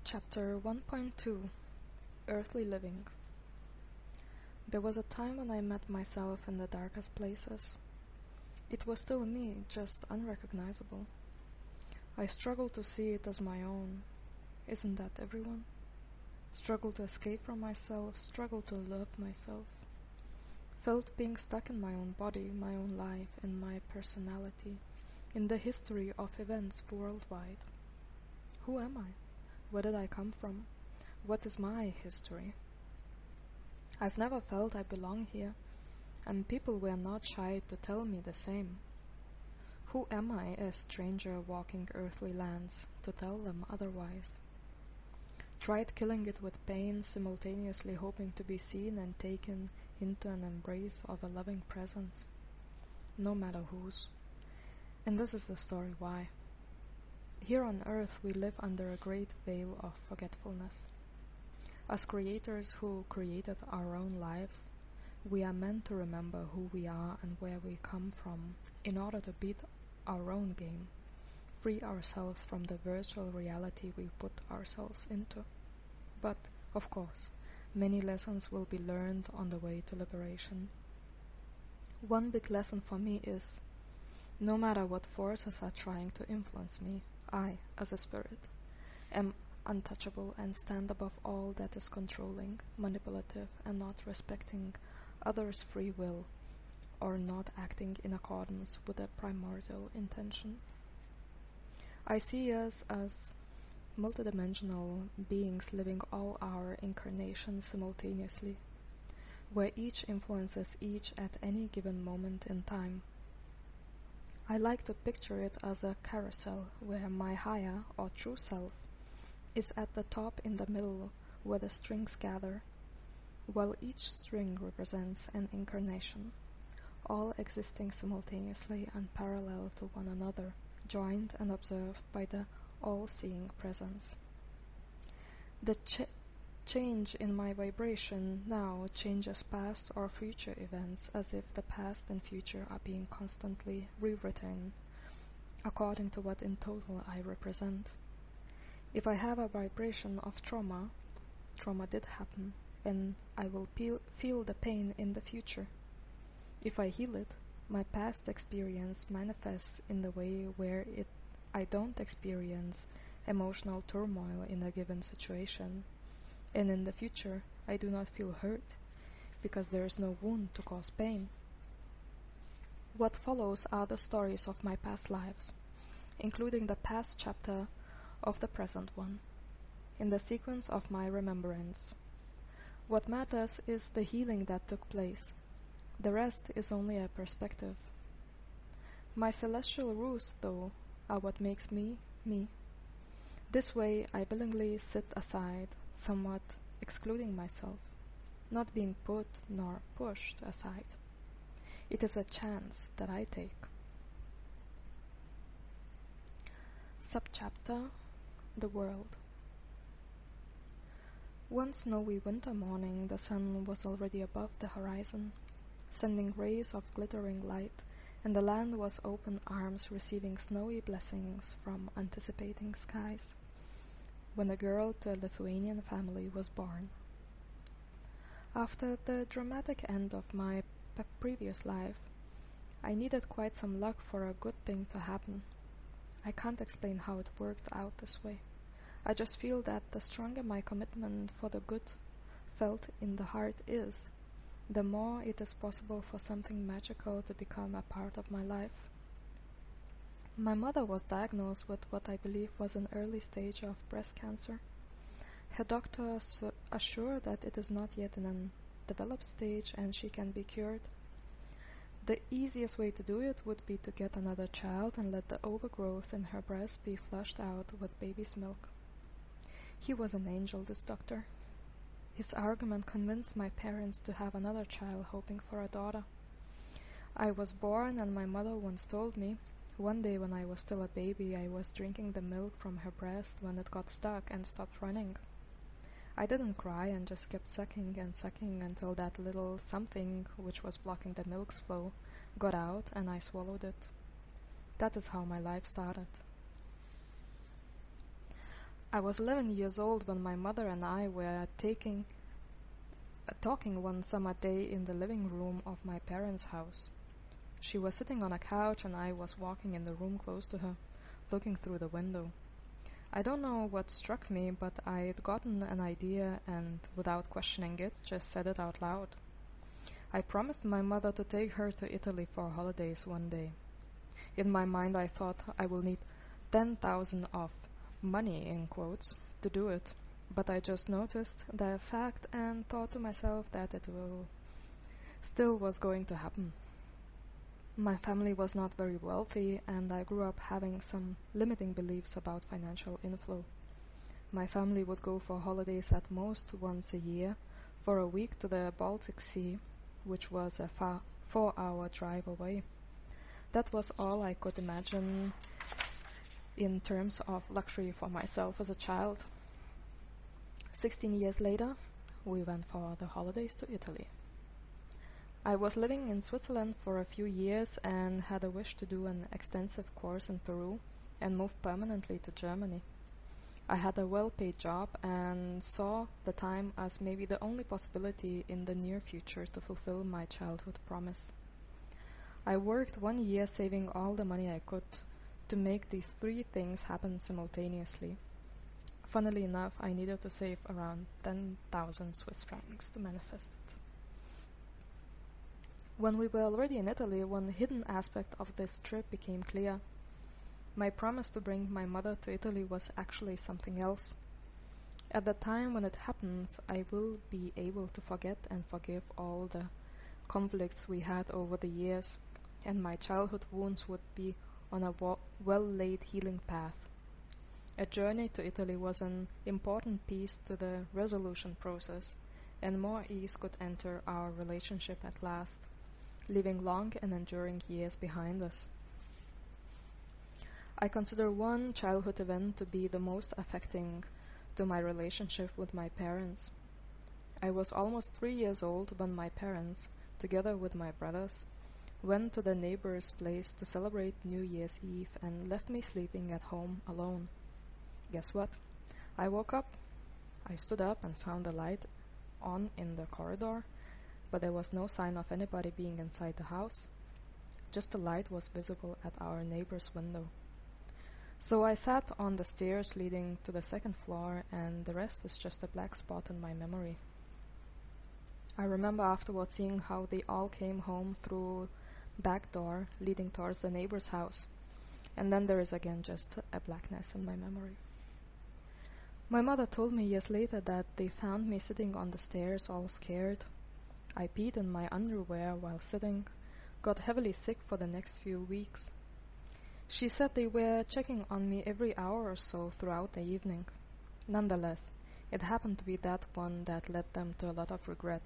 Chapter 1.2 Earthly Living. There was a time when I met myself in the darkest places. It was still me, just unrecognizable. I struggled to see it as my own. Isn't that everyone? Struggled to escape from myself, struggled to love myself. Felt being stuck in my own body, my own life, in my personality, in the history of events worldwide. Who am I? Where did I come from? What is my history? I've never felt I belong here, and people were not shy to tell me the same. Who am I, a stranger walking earthly lands, to tell them otherwise? Tried killing it with pain, simultaneously hoping to be seen and taken into an embrace of a loving presence, no matter whose. And this is the story why. Here on earth we live under a great veil of forgetfulness. As creators who created our own lives, we are meant to remember who we are and where we come from in order to beat our own game, free ourselves from the virtual reality we put ourselves into. But, of course, many lessons will be learned on the way to liberation. One big lesson for me is, no matter what forces are trying to influence me, I, as a spirit, am untouchable and stand above all that is controlling, manipulative, and not respecting others' free will, or not acting in accordance with a primordial intention. I see us as multidimensional beings living all our incarnations simultaneously, where each influences each at any given moment in time. I like to picture it as a carousel where my higher or true self is at the top in the middle where the strings gather, while each string represents an incarnation, all existing simultaneously and parallel to one another, joined and observed by the all-seeing presence. The change in my vibration now changes past or future events as if the past and future are being constantly rewritten according to what in total I represent. If I have a vibration of trauma did happen, and I will feel the pain in the future. If I heal it, my past experience manifests in the way where I don't experience emotional turmoil in a given situation, and in the future I do not feel hurt, because there is no wound to cause pain. What follows are the stories of my past lives, including the past chapter of the present one, in the sequence of my remembrance. What matters is the healing that took place. The rest is only a perspective. My celestial roots, though, are what makes me, me. This way I willingly sit aside, somewhat excluding myself, not being put nor pushed aside. It is a chance that I take. Subchapter: The World. One snowy winter morning the sun was already above the horizon, sending rays of glittering light, and the land was open arms receiving snowy blessings from anticipating skies, when a girl to a Lithuanian family was born. After the dramatic end of my previous life, I needed quite some luck for a good thing to happen. I can't explain how it worked out this way. I just feel that the stronger my commitment for the good felt in the heart is, the more it is possible for something magical to become a part of my life. My mother was diagnosed with what I believe was an early stage of breast cancer. Her doctors assure that it is not yet in a developed stage and she can be cured. The easiest way to do it would be to get another child and let the overgrowth in her breast be flushed out with baby's milk. He was an angel, this doctor. His argument convinced my parents to have another child, hoping for a daughter. I was born, and my mother once told me, one day when I was still a baby, I was drinking the milk from her breast when it got stuck and stopped running. I didn't cry and just kept sucking and sucking until that little something, which was blocking the milk's flow, got out and I swallowed it. That is how my life started. I was 11 years old when my mother and I were talking one summer day in the living room of my parents' house. She was sitting on a couch and I was walking in the room close to her, looking through the window. I don't know what struck me, but I'd gotten an idea and, without questioning it, just said it out loud. I promised my mother to take her to Italy for holidays one day. In my mind I thought I will need 10,000 of money in quotes to do it, but I just noticed the fact and thought to myself that it will still was going to happen. My family was not very wealthy and I grew up having some limiting beliefs about financial inflow. My family would go for holidays at most once a year for a week to the Baltic Sea, which was a 4-hour drive away. That was all I could imagine in terms of luxury for myself as a child. 16 years later, we went for the holidays to Italy. I was living in Switzerland for a few years and had a wish to do an extensive course in Peru and move permanently to Germany. I had a well-paid job and saw the time as maybe the only possibility in the near future to fulfill my childhood promise. I worked 1 year saving all the money I could to make these 3 things happen simultaneously. Funnily enough, I needed to save around 10,000 Swiss francs to manifest it. When we were already in Italy, one hidden aspect of this trip became clear. My promise to bring my mother to Italy was actually something else. At the time when it happens, I will be able to forget and forgive all the conflicts we had over the years, and my childhood wounds would be on a well-laid healing path. A journey to Italy was an important piece to the resolution process, and more ease could enter our relationship at last, leaving long and enduring years behind us. I consider one childhood event to be the most affecting to my relationship with my parents. I was almost 3 years old when my parents, together with my brothers, went to the neighbor's place to celebrate New Year's Eve and left me sleeping at home alone. Guess what? I woke up. I stood up and found the light on in the corridor, but there was no sign of anybody being inside the house. Just a light was visible at our neighbor's window. So I sat on the stairs leading to the 2nd floor, and the rest is just a black spot in my memory. I remember afterwards seeing how they all came home through back door leading towards the neighbor's house, and then there is again just a blackness in my memory. My mother told me years later that they found me sitting on the stairs all scared. I peed in my underwear while sitting, got heavily sick for the next few weeks. She said they were checking on me every hour or so throughout the evening. Nonetheless, it happened to be that one that led them to a lot of regret.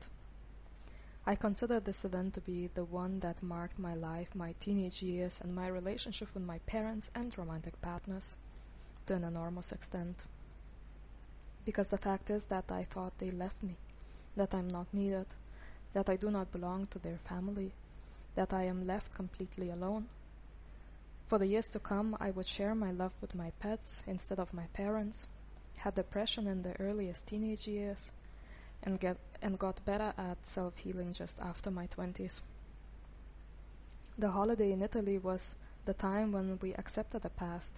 I consider this event to be the one that marked my life, my teenage years, and my relationship with my parents and romantic partners to an enormous extent. Because the fact is that I thought they left me, that I'm not needed, that I do not belong to their family, that I am left completely alone. For the years to come, I would share my love with my pets instead of my parents, had depression in the earliest teenage years, and got better at self-healing just after my 20s. The holiday in Italy was the time when we accepted the past,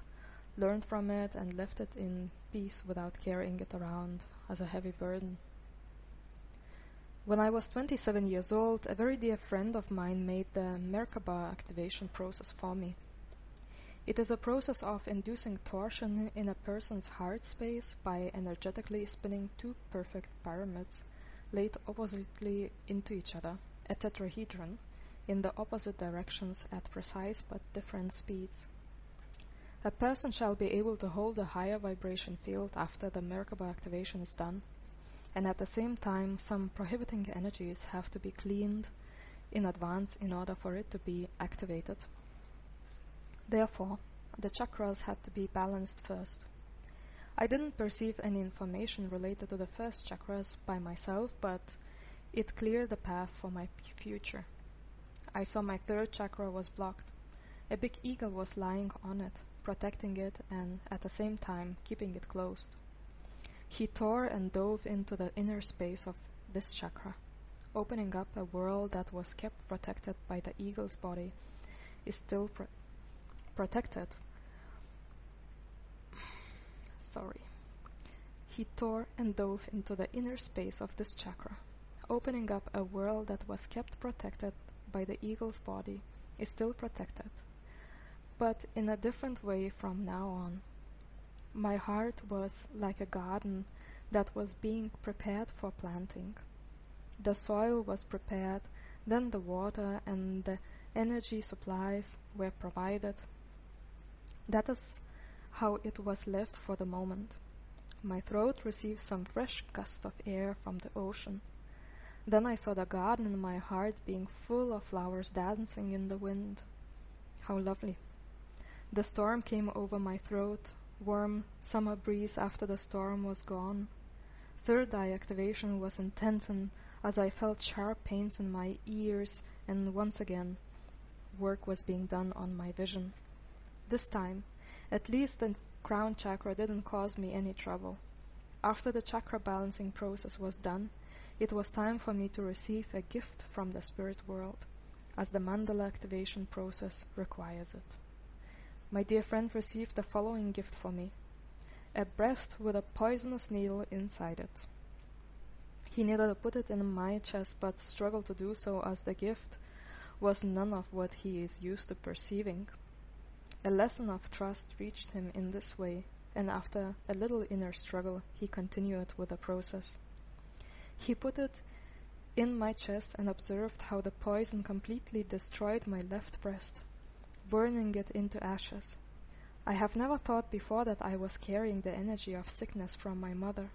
learned from it, and left it in peace without carrying it around as a heavy burden. When I was 27 years old, a very dear friend of mine made the Merkaba activation process for me. It is a process of inducing torsion in a person's heart space by energetically spinning 2 perfect pyramids laid oppositely into each other, a tetrahedron, in the opposite directions at precise but different speeds. A person shall be able to hold a higher vibration field after the Merkaba activation is done, and at the same time some prohibiting energies have to be cleaned in advance in order for it to be activated. Therefore, the chakras had to be balanced first. I didn't perceive any information related to the first chakras by myself, but it cleared the path for my future. I saw my 3rd chakra was blocked. A big eagle was lying on it, protecting it and at the same time keeping it closed. He tore and dove into the inner space of this chakra, opening up a world that was kept protected by the eagle's body is still protected. Sorry. He tore and dove into the inner space of this chakra, opening up a world that was kept protected by the eagle's body is still protected, but in a different way from now on. My heart was like a garden that was being prepared for planting. The soil was prepared, then the water and the energy supplies were provided. That is how it was left for the moment. My throat received some fresh gust of air from the ocean. Then I saw the garden in my heart being full of flowers dancing in the wind. How lovely. The storm came over my throat, warm summer breeze after the storm was gone. Third eye activation was intense as I felt sharp pains in my ears, and once again work was being done on my vision. This time, at least the crown chakra didn't cause me any trouble. After the chakra balancing process was done, it was time for me to receive a gift from the spirit world, as the mandala activation process requires it. My dear friend received the following gift for me: a breast with a poisonous needle inside it. He needed to put it in my chest, but struggled to do so as the gift was none of what he is used to perceiving. A lesson of trust reached him in this way, and after a little inner struggle, he continued with the process. He put it in my chest and observed how the poison completely destroyed my left breast, burning it into ashes. I have never thought before that I was carrying the energy of sickness from my mother.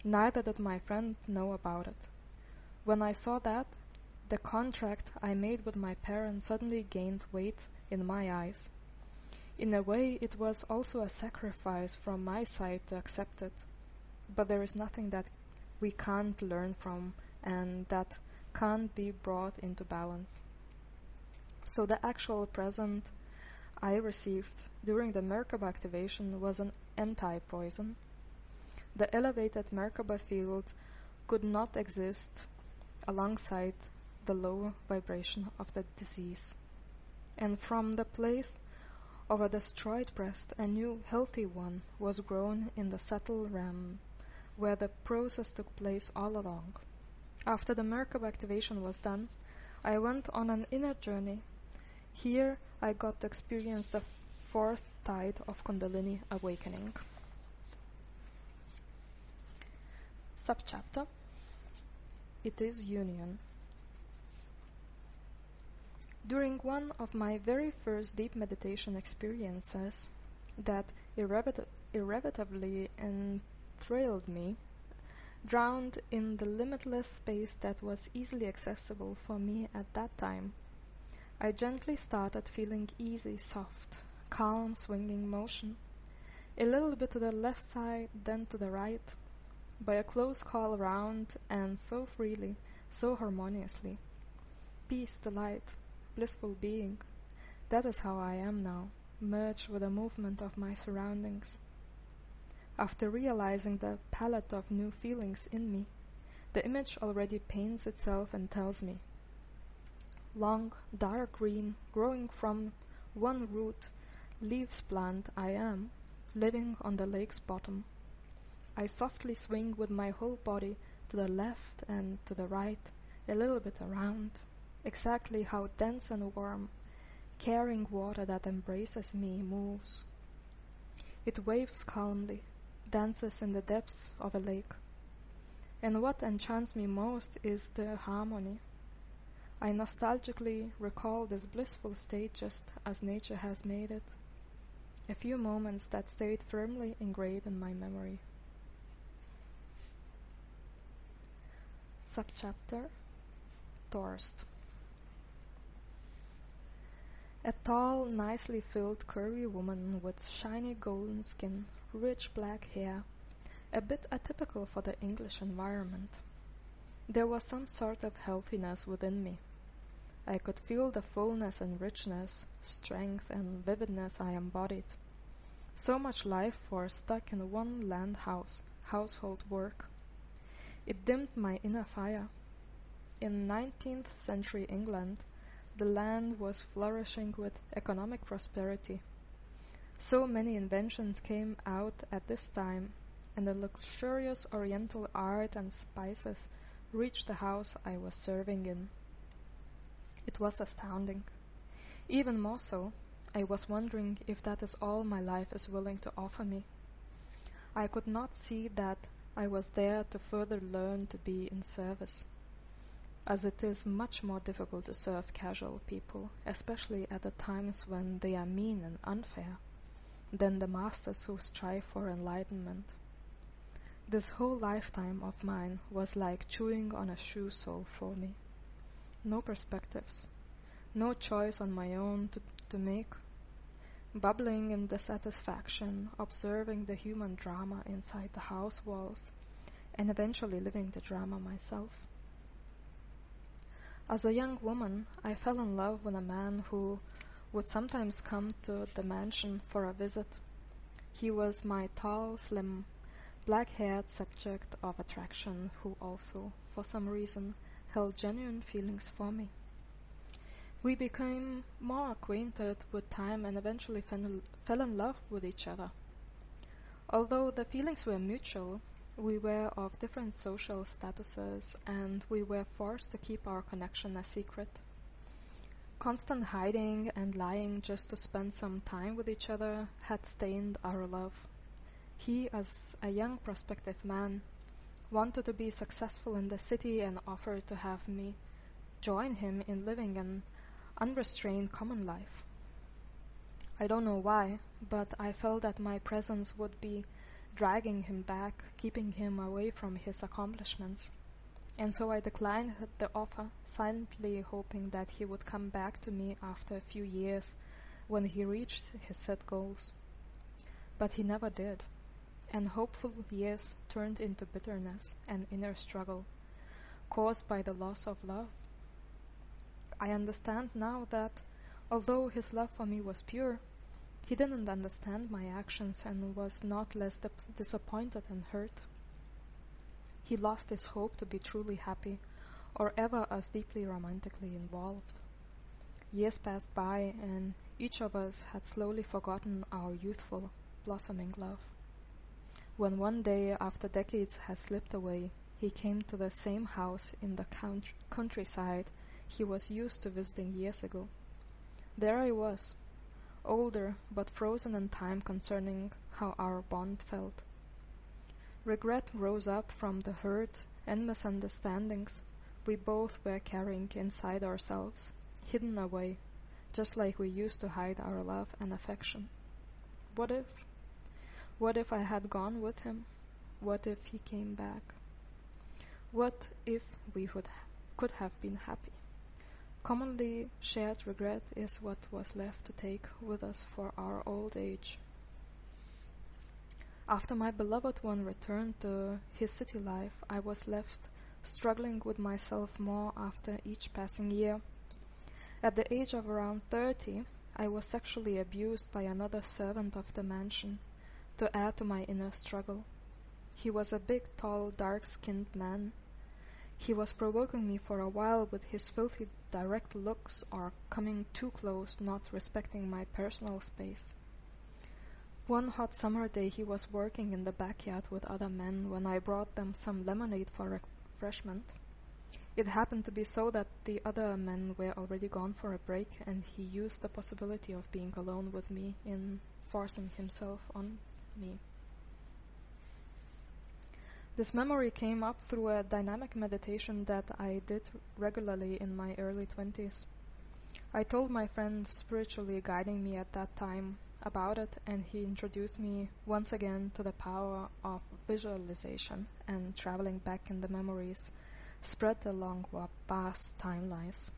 Neither did my friend know about it. When I saw that, the contract I made with my parents suddenly gained weight in my eyes. In a way, it was also a sacrifice from my side to accept it. But there is nothing that we can't learn from and that can't be brought into balance. So the actual present I received during the Merkaba activation was an anti-poison. The elevated Merkaba field could not exist alongside the low vibration of the disease. And from the place of a destroyed breast, a new healthy one was grown in the subtle realm, where the process took place all along. After the Merkaba activation was done, I went on an inner journey. Here I got to experience the fourth tide of Kundalini awakening. Subchapter: It is Union. During one of my very first deep meditation experiences that irrevocably enthralled me, drowned in the limitless space that was easily accessible for me at that time, I gently started feeling easy, soft, calm, swinging motion, a little bit to the left side, then to the right, by a close call round, and so freely, so harmoniously. Peace, delight, blissful being. That is how I am now, merged with the movement of my surroundings. After realizing the palette of new feelings in me, the image already paints itself and tells me, long, dark green, growing from one root, leaves plant I am, living on the lake's bottom. I softly swing with my whole body to the left and to the right, a little bit around, exactly how dense and warm, caring water that embraces me moves. It waves calmly, dances in the depths of a lake. And what enchants me most is the harmony. I nostalgically recall this blissful state just as nature has made it. A few moments that stayed firmly engraved in my memory. Subchapter: Thirst. A tall, nicely filled, curvy woman with shiny golden skin, rich black hair, a bit atypical for the English environment. There was some sort of healthiness within me. I could feel the fullness and richness, strength and vividness I embodied. So much life force stuck in one land household work. It dimmed my inner fire. In 19th century England, the land was flourishing with economic prosperity. So many inventions came out at this time, and the luxurious oriental art and spices reached the house I was serving in. It was astounding. Even more so, I was wondering if that is all my life is willing to offer me. I could not see that I was there to further learn to be in service, as it is much more difficult to serve casual people, especially at the times when they are mean and unfair, than the masters who strive for enlightenment. This whole lifetime of mine was like chewing on a shoe sole for me. No perspectives, no choice on my own to make. Bubbling in dissatisfaction, observing the human drama inside the house walls, and eventually living the drama myself. As a young woman, I fell in love with a man who would sometimes come to the mansion for a visit. He was my tall, slim, black-haired subject of attraction who also, for some reason, held genuine feelings for me. We became more acquainted with time and eventually fell in love with each other. Although the feelings were mutual, we were of different social statuses and we were forced to keep our connection a secret. Constant hiding and lying just to spend some time with each other had stained our love. He, as a young prospective man, wanted to be successful in the city and offered to have me join him in living an unrestrained common life. I don't know why, but I felt that my presence would be dragging him back, keeping him away from his accomplishments. And so I declined the offer, silently hoping that he would come back to me after a few years when he reached his set goals. But he never did, and hopeful years turned into bitterness and inner struggle, caused by the loss of love. I understand now that, although his love for me was pure, he didn't understand my actions and was not less disappointed and hurt. He lost his hope to be truly happy, or ever as deeply romantically involved. Years passed by, and each of us had slowly forgotten our youthful, blossoming love. When one day, after decades had slipped away, he came to the same house in the countryside he was used to visiting years ago. There I was, older but frozen in time concerning how our bond felt. Regret rose up from the hurt and misunderstandings we both were carrying inside ourselves, hidden away, just like we used to hide our love and affection. What if? What if I had gone with him? What if he came back? What if we could have been happy? Commonly shared regret is what was left to take with us for our old age. After my beloved one returned to his city life, I was left struggling with myself more after each passing year. At the age of around 30, I was sexually abused by another servant of the mansion, to add to my inner struggle. He was a big, tall, dark-skinned man. He was provoking me for a while with his filthy, direct looks or coming too close, not respecting my personal space. One hot summer day he was working in the backyard with other men when I brought them some lemonade for refreshment. It happened to be so that the other men were already gone for a break, and he used the possibility of being alone with me in forcing himself on me. This memory came up through a dynamic meditation that I did regularly in my early 20s. I told my friend spiritually guiding me at that time about it, and he introduced me once again to the power of visualization and traveling back in the memories spread along vast timelines.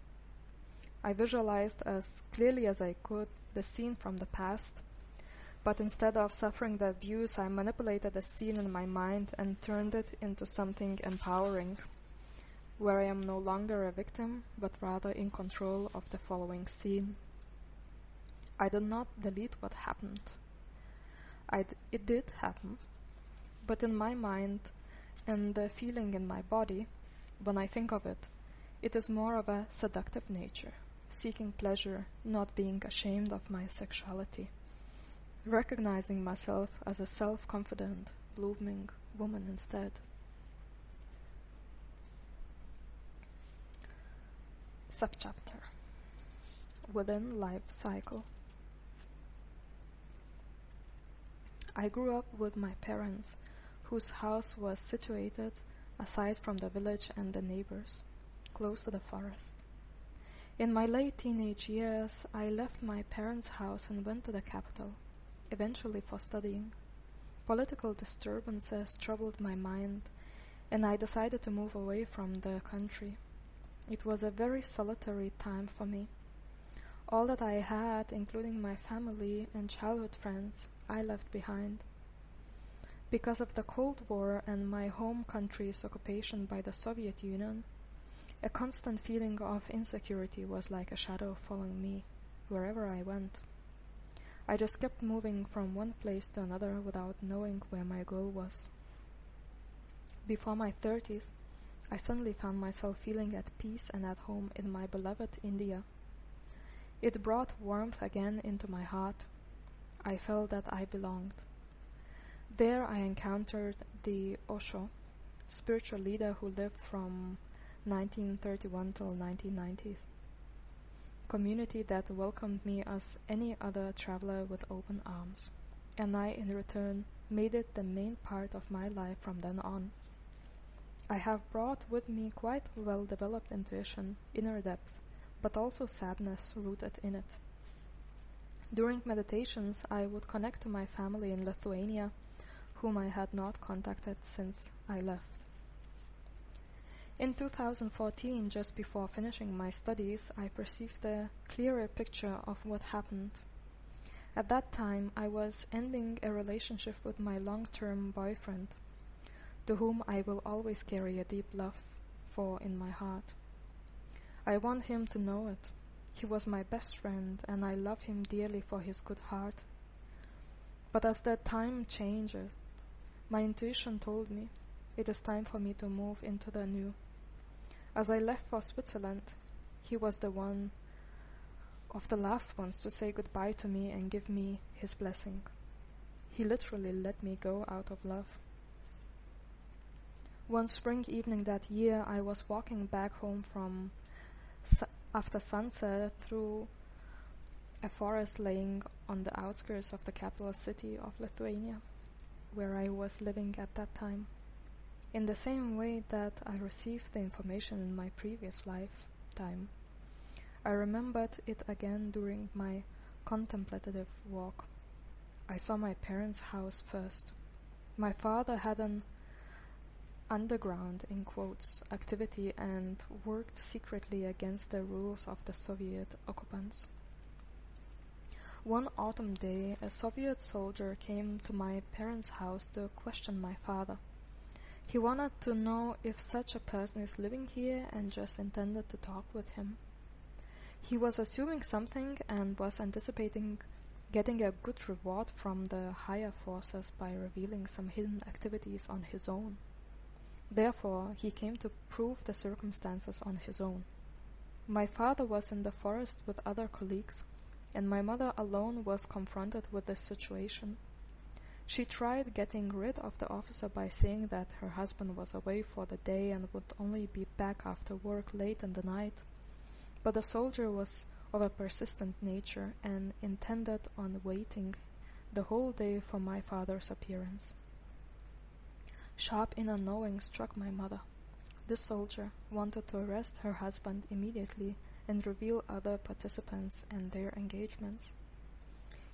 I visualized as clearly as I could the scene from the past, but instead of suffering the abuse, I manipulated the scene in my mind and turned it into something empowering, where I am no longer a victim, but rather in control of the following scene. I did not delete what happened. It did happen, but in my mind and the feeling in my body, when I think of it, it is more of a seductive nature, seeking pleasure, not being ashamed of my sexuality, recognizing myself as a self-confident, blooming woman instead. Subchapter: Within Life Cycle. I grew up with my parents, whose house was situated aside from the village and the neighbors, close to the forest. In my late teenage years, I left my parents' house and went to the capital, eventually for studying. Political disturbances troubled my mind, and I decided to move away from the country. It was a very solitary time for me. All that I had, including my family and childhood friends, I left behind. Because of the Cold War and my home country's occupation by the Soviet Union, a constant feeling of insecurity was like a shadow following me wherever I went. I just kept moving from one place to another without knowing where my goal was. Before my 30s, I suddenly found myself feeling at peace and at home in my beloved India. It brought warmth again into my heart. I felt that I belonged. There I encountered the Osho, spiritual leader who lived from 1931 till 1990. Community that welcomed me as any other traveler with open arms, and I in return made it the main part of my life from then on. I have brought with me quite well-developed intuition, inner depth, but also sadness rooted in it. During meditations, I would connect to my family in Lithuania, whom I had not contacted since I left. In 2014, just before finishing my studies, I perceived a clearer picture of what happened. At that time, I was ending a relationship with my long-term boyfriend, to whom I will always carry a deep love for in my heart. I want him to know it. He was my best friend, and I love him dearly for his good heart. But as the time changes, my intuition told me it is time for me to move into the new. As I left for Switzerland, he was the one of the last ones to say goodbye to me and give me his blessing. He literally let me go out of love. One spring evening that year, I was walking back home from after sunset through a forest laying on the outskirts of the capital city of Lithuania, where I was living at that time. In the same way that I received the information in my previous lifetime, I remembered it again during my contemplative walk. I saw my parents' house first. My father had an underground, in quotes, activity and worked secretly against the rules of the Soviet occupants. One autumn day, a Soviet soldier came to my parents' house to question my father. He wanted to know if such a person is living here and just intended to talk with him. He was assuming something and was anticipating getting a good reward from the higher forces by revealing some hidden activities on his own. Therefore, he came to prove the circumstances on his own. My father was in the forest with other colleagues, and my mother alone was confronted with this situation. She tried getting rid of the officer by saying that her husband was away for the day and would only be back after work late in the night. But the soldier was of a persistent nature and intended on waiting the whole day for my father's appearance. Sharp inner knowing struck my mother. This soldier wanted to arrest her husband immediately and reveal other participants and their engagements.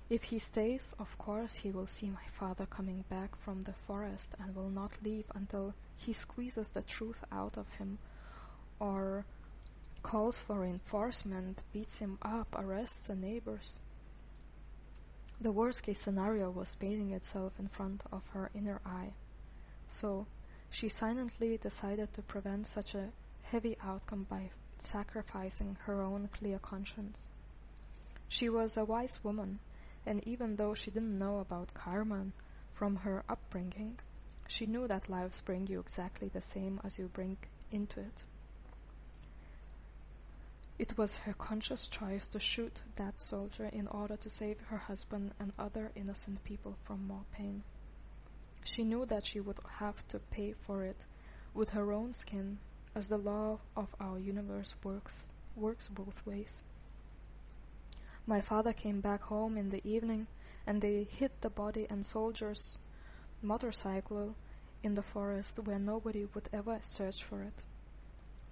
If he stays, of course he will see my father coming back from the forest and will not leave until he squeezes the truth out of him, or calls for reinforcement, beats him up, arrests the neighbors. The worst-case scenario was painting itself in front of her inner eye. So, she silently decided to prevent such a heavy outcome by sacrificing her own clear conscience. She was a wise woman, and even though she didn't know about karma from her upbringing, she knew that lives bring you exactly the same as you bring into it. It was her conscious choice to shoot that soldier in order to save her husband and other innocent people from more pain. She knew that she would have to pay for it with her own skin, as the law of our universe works both ways. My father came back home in the evening, and they hid the body and soldier's motorcycle in the forest where nobody would ever search for it.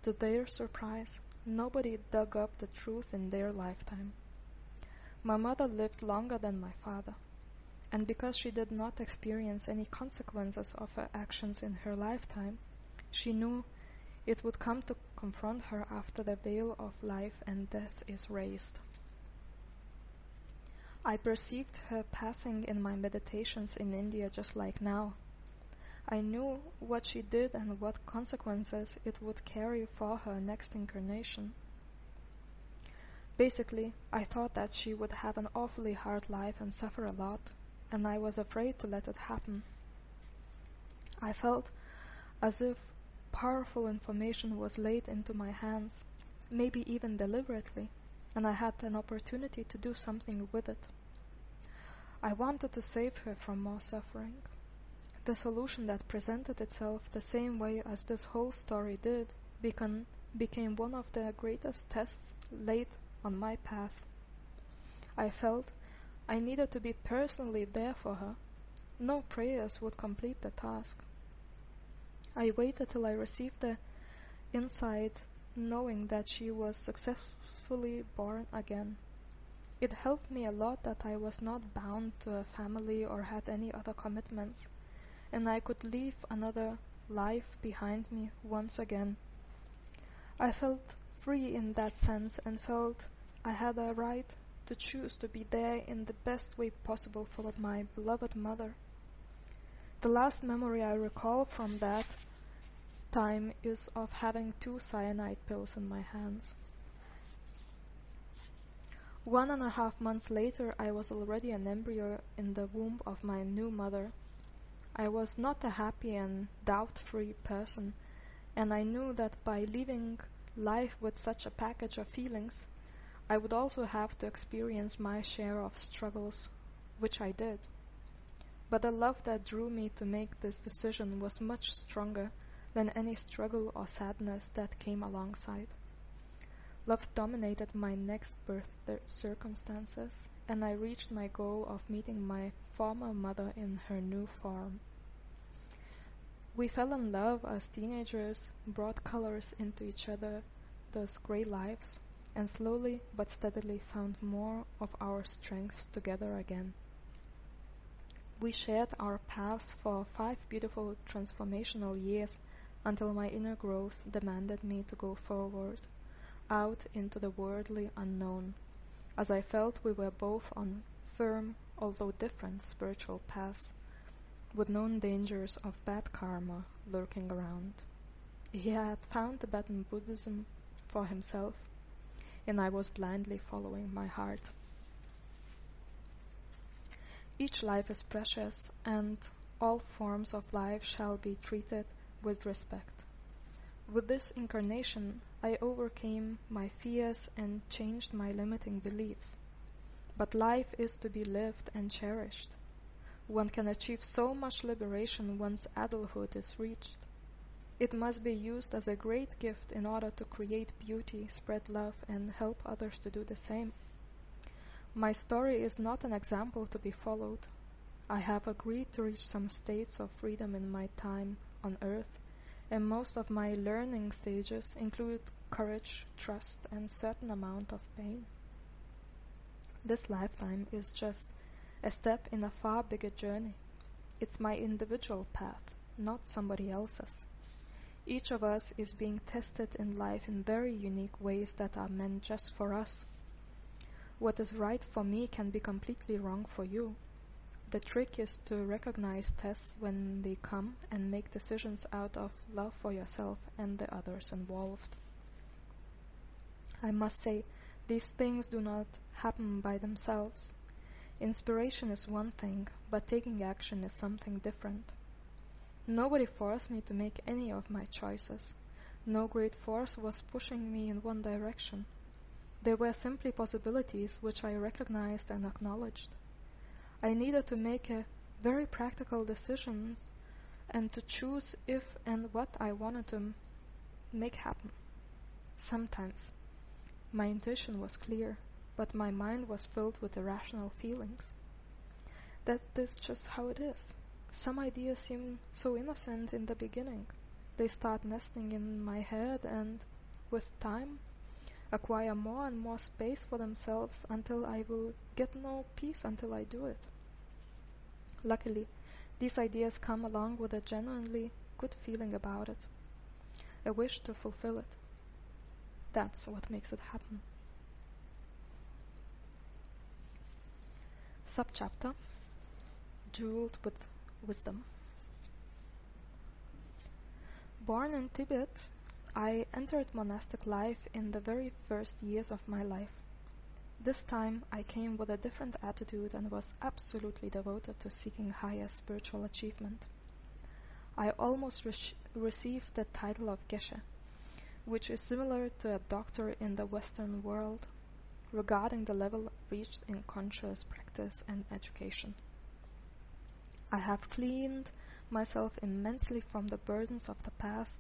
To their surprise, nobody dug up the truth in their lifetime. My mother lived longer than my father, and because she did not experience any consequences of her actions in her lifetime, she knew it would come to confront her after the veil of life and death is raised. I perceived her passing in my meditations in India just like now. I knew what she did and what consequences it would carry for her next incarnation. Basically, I thought that she would have an awfully hard life and suffer a lot, and I was afraid to let it happen. I felt as if powerful information was laid into my hands, maybe even deliberately, and I had an opportunity to do something with it. I wanted to save her from more suffering. The solution that presented itself the same way as this whole story did became one of the greatest tests laid on my path. I felt I needed to be personally there for her. No prayers would complete the task. I waited till I received the insight, knowing that she was successfully born again. It helped me a lot that I was not bound to a family or had any other commitments, and I could leave another life behind me once again. I felt free in that sense and felt I had a right to choose to be there in the best way possible for my beloved mother. The last memory I recall from that time is of having 2 cyanide pills in my hands. 1.5 months later, I was already an embryo in the womb of my new mother. I was not a happy and doubt-free person, and I knew that by living life with such a package of feelings, I would also have to experience my share of struggles, which I did. But the love that drew me to make this decision was much stronger than any struggle or sadness that came alongside. Love dominated my next birth circumstances, and I reached my goal of meeting my former mother in her new form. We fell in love as teenagers, brought colors into each other's gray lives, and slowly but steadily found more of our strengths together again. We shared our paths for 5 beautiful transformational years until my inner growth demanded me to go forward, out into the worldly unknown, as I felt we were both on firm, although different, spiritual paths, with known dangers of bad karma lurking around. He had found Tibetan Buddhism for himself, and I was blindly following my heart. Each life is precious, and all forms of life shall be treated with respect. With this incarnation, I overcame my fears and changed my limiting beliefs. But life is to be lived and cherished. One can achieve so much liberation once adulthood is reached. It must be used as a great gift in order to create beauty, spread love, and help others to do the same. My story is not an example to be followed. I have agreed to reach some states of freedom in my time on earth, and most of my learning stages include courage, trust, and certain amount of pain. This lifetime is just a step in a far bigger journey. It's my individual path, not somebody else's. Each of us is being tested in life in very unique ways that are meant just for us. What is right for me can be completely wrong for you. The trick is to recognize tests when they come and make decisions out of love for yourself and the others involved. I must say, these things do not happen by themselves. Inspiration is one thing, but taking action is something different. Nobody forced me to make any of my choices. No great force was pushing me in one direction. They were simply possibilities which I recognized and acknowledged. I needed to make a very practical decisions and to choose if and what I wanted to make happen. Sometimes my intuition was clear, but my mind was filled with irrational feelings. That is just how it is. Some ideas seem so innocent in the beginning. They start nesting in my head and, with time, acquire more and more space for themselves until I will get no peace until I do it. Luckily, these ideas come along with a genuinely good feeling about it, a wish to fulfill it. That's what makes it happen. Subchapter: Jeweled with Wisdom. Born in Tibet, I entered monastic life in the very first years of my life. This time I came with a different attitude and was absolutely devoted to seeking higher spiritual achievement. I almost received the title of Geshe, which is similar to a doctor in the Western world, regarding the level reached in conscious practice and education. I have cleaned myself immensely from the burdens of the past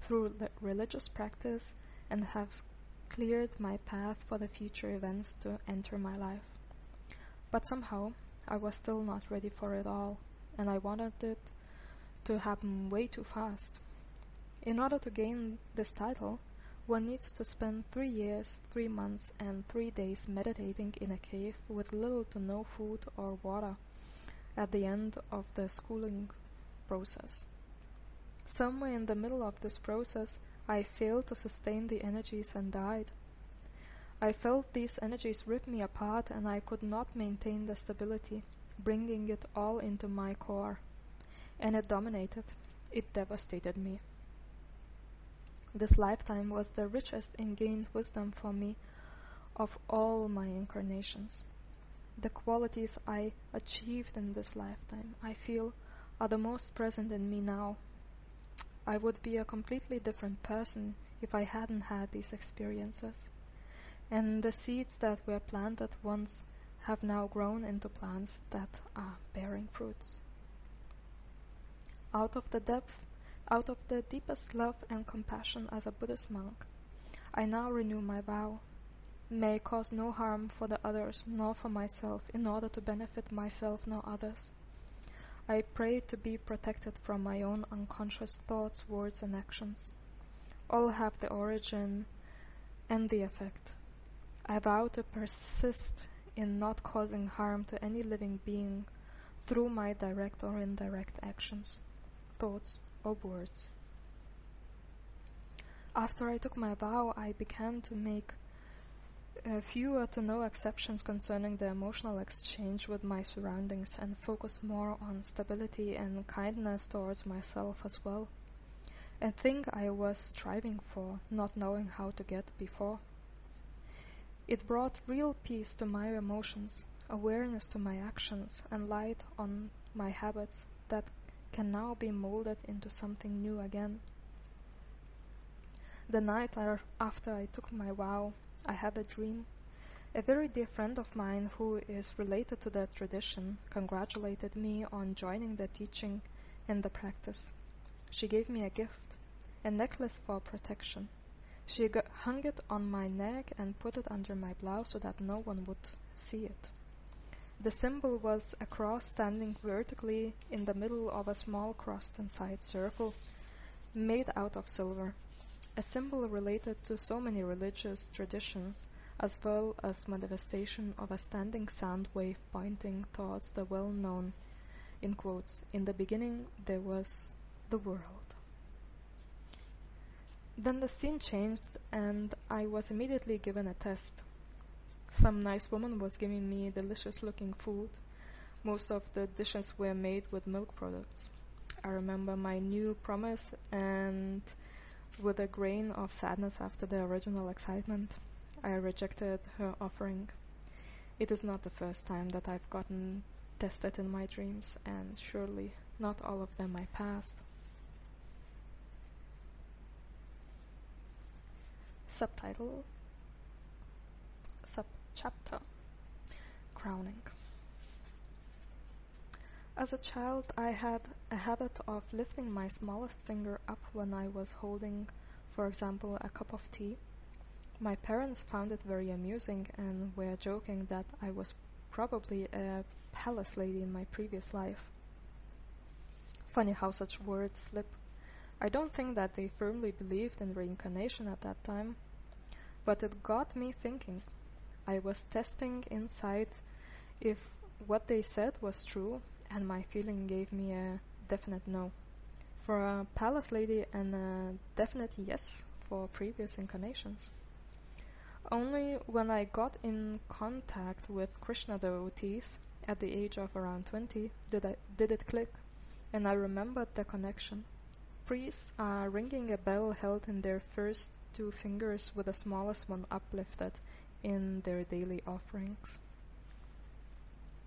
through religious practice and have cleared my path for the future events to enter my life. But somehow I was still not ready for it all, and I wanted it to happen way too fast. In order to gain this title, one needs to spend 3 years, 3 months, and 3 days meditating in a cave with little to no food or water at the end of the schooling process. Somewhere in the middle of this process, I failed to sustain the energies and died. I felt these energies rip me apart and I could not maintain the stability, bringing it all into my core. And it dominated. It devastated me. This lifetime was the richest in gained wisdom for me of all my incarnations. The qualities I achieved in this lifetime, I feel, are the most present in me now. I would be a completely different person if I hadn't had these experiences. And the seeds that were planted once have now grown into plants that are bearing fruits. Out of the deepest love and compassion as a Buddhist monk, I now renew my vow. May I cause no harm for the others nor for myself in order to benefit myself nor others. I pray to be protected from my own unconscious thoughts, words, and actions. All have the origin and the effect. I vow to persist in not causing harm to any living being through my direct or indirect actions, thoughts, or words. After I took my vow, I began to make fewer to no exceptions concerning the emotional exchange with my surroundings and focused more on stability and kindness towards myself as well. A thing I was striving for, not knowing how to get before. It brought real peace to my emotions, awareness to my actions, and light on my habits that can now be molded into something new again. The night after I took my vow, I had a dream. A very dear friend of mine who is related to that tradition congratulated me on joining the teaching and the practice. She gave me a gift, a necklace for protection. She hung it on my neck and put it under my blouse so that no one would see it. The symbol was a cross standing vertically in the middle of a small crossed-inside circle made out of silver, a symbol related to so many religious traditions, as well as manifestation of a standing sound wave pointing towards the well-known, in quotes, "In the beginning there was the world." Then the scene changed and I was immediately given a test. Some nice woman was giving me delicious-looking food. Most of the dishes were made with milk products. I remember my new promise, and with a grain of sadness after the original excitement, I rejected her offering. It is not the first time that I've gotten tested in my dreams, and surely not all of them I passed. Subtitle, subchapter, Crowning. As a child, I had a habit of lifting my smallest finger up when I was holding, for example, a cup of tea. My parents found it very amusing and were joking that I was probably a palace lady in my previous life. Funny how such words slip. I don't think that they firmly believed in reincarnation at that time, but it got me thinking. I was testing inside if what they said was true, and my feeling gave me a definite no for a palace lady and a definite yes for previous incarnations. Only when I got in contact with Krishna devotees at the age of around 20 did it click, and I remembered the connection. Priests are ringing a bell held in their first two fingers with the smallest one uplifted in their daily offerings.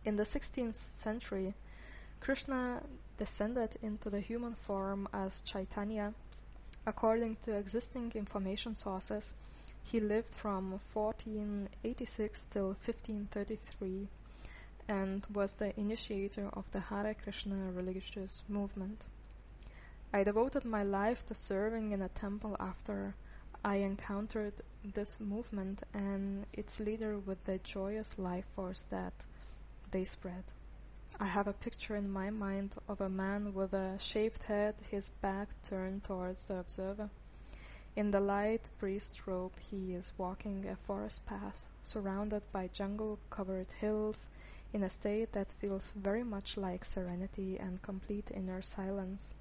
In the 16th century, Krishna descended into the human form as Chaitanya. According to existing information sources, he lived from 1486 till 1533 and was the initiator of the Hare Krishna religious movement. I devoted my life to serving in a temple after I encountered this movement and its leader with the joyous life force that they spread. I have a picture in my mind of a man with a shaved head, his back turned towards the observer. In the light priest robe he is walking a forest path, surrounded by jungle-covered hills, in a state that feels very much like serenity and complete inner silence.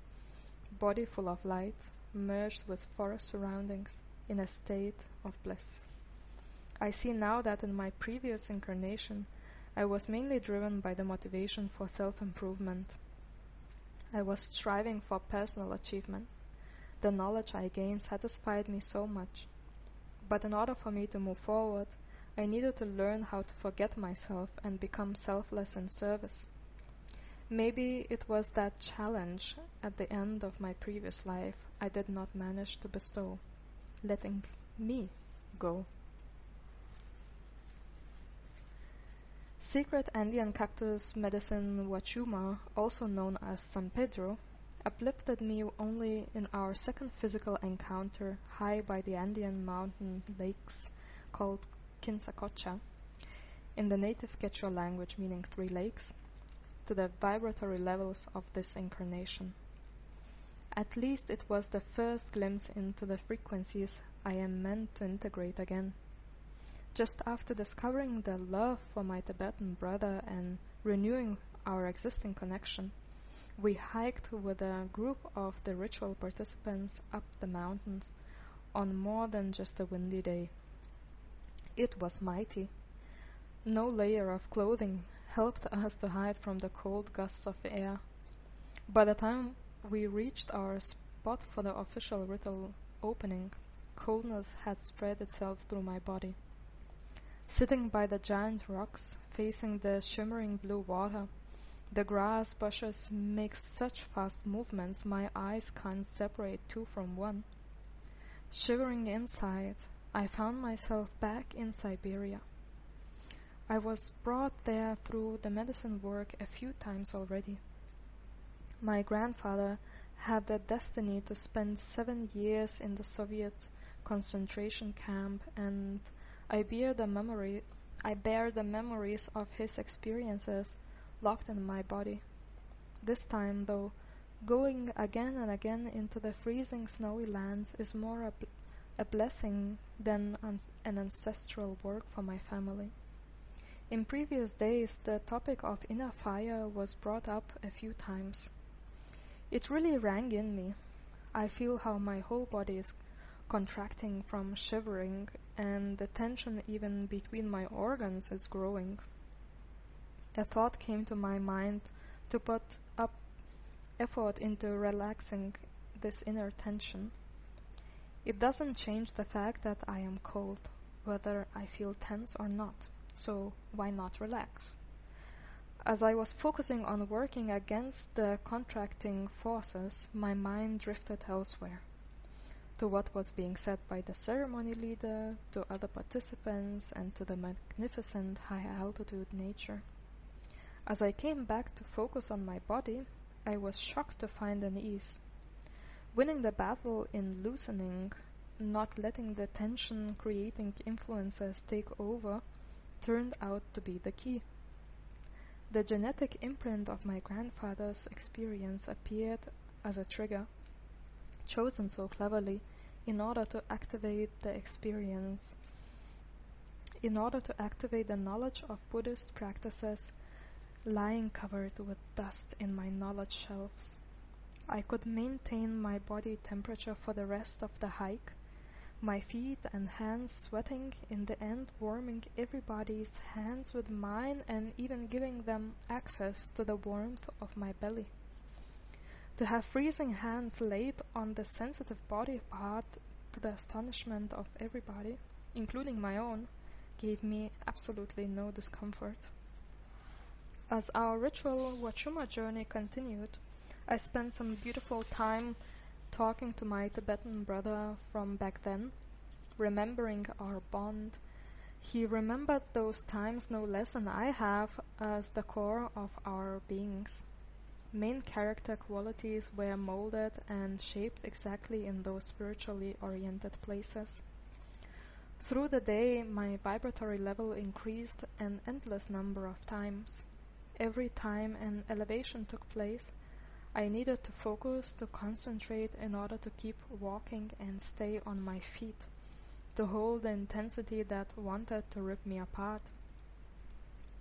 Body full of light, merged with forest surroundings, in a state of bliss. I see now that in my previous incarnation, I was mainly driven by the motivation for self-improvement. I was striving for personal achievement. The knowledge I gained satisfied me so much. But in order for me to move forward, I needed to learn how to forget myself and become selfless in service. Maybe it was that challenge at the end of my previous life I did not manage to bestow, letting me go. Secret Andean cactus medicine Wachuma, also known as San Pedro, uplifted me only in our second physical encounter high by the Andean mountain lakes called Quinsacocha, in the native Quechua language meaning 3 lakes, to the vibratory levels of this incarnation. At least it was the first glimpse into the frequencies I am meant to integrate again. Just after discovering the love for my Tibetan brother and renewing our existing connection, we hiked with a group of the ritual participants up the mountains on more than just a windy day. It was mighty. No layer of clothing helped us to hide from the cold gusts of air. By the time we reached our spot for the official ritual opening, coldness had spread itself through my body. Sitting by the giant rocks, facing the shimmering blue water, the grass bushes make such fast movements my eyes can't separate two from one. Shivering inside, I found myself back in Siberia. I was brought there through the medicine work a few times already. My grandfather had the destiny to spend 7 years in the Soviet concentration camp, and I bear the memories of his experiences locked in my body. This time, though, going again and again into the freezing snowy lands is more a blessing than an ancestral work for my family. In previous days, the topic of inner fire was brought up a few times. It really rang in me. I feel how my whole body is contracting from shivering, and the tension even between my organs is growing. A thought came to my mind to put up effort into relaxing this inner tension. It doesn't change the fact that I am cold, whether I feel tense or not. so why not relax? As I was focusing on working against the contracting forces, my mind drifted elsewhere, to what was being said by the ceremony leader, to other participants, and to the magnificent high-altitude nature. As I came back to focus on my body, I was shocked to find an ease. Winning the battle in loosening, not letting the tension-creating influences take over, turned out to be the key. The genetic imprint of my grandfather's experience appeared as a trigger, chosen so cleverly in order to activate the experience, in order to activate the knowledge of Buddhist practices lying covered with dust in my knowledge shelves. I could maintain my body temperature for the rest of the hike, my feet and hands sweating, in the end warming everybody's hands with mine and even giving them access to the warmth of my belly. To have freezing hands laid on the sensitive body part, to the astonishment of everybody, including my own, gave me absolutely no discomfort. As our ritual Wachuma journey continued, I spent some beautiful time talking to my Tibetan brother from back then, remembering our bond. He remembered those times no less than I have as the core of our beings. Main character qualities were molded and shaped exactly in those spiritually oriented places. Through the day, my vibratory level increased an endless number of times. Every time an elevation took place, I needed to focus, to concentrate in order to keep walking and stay on my feet, to hold the intensity that wanted to rip me apart.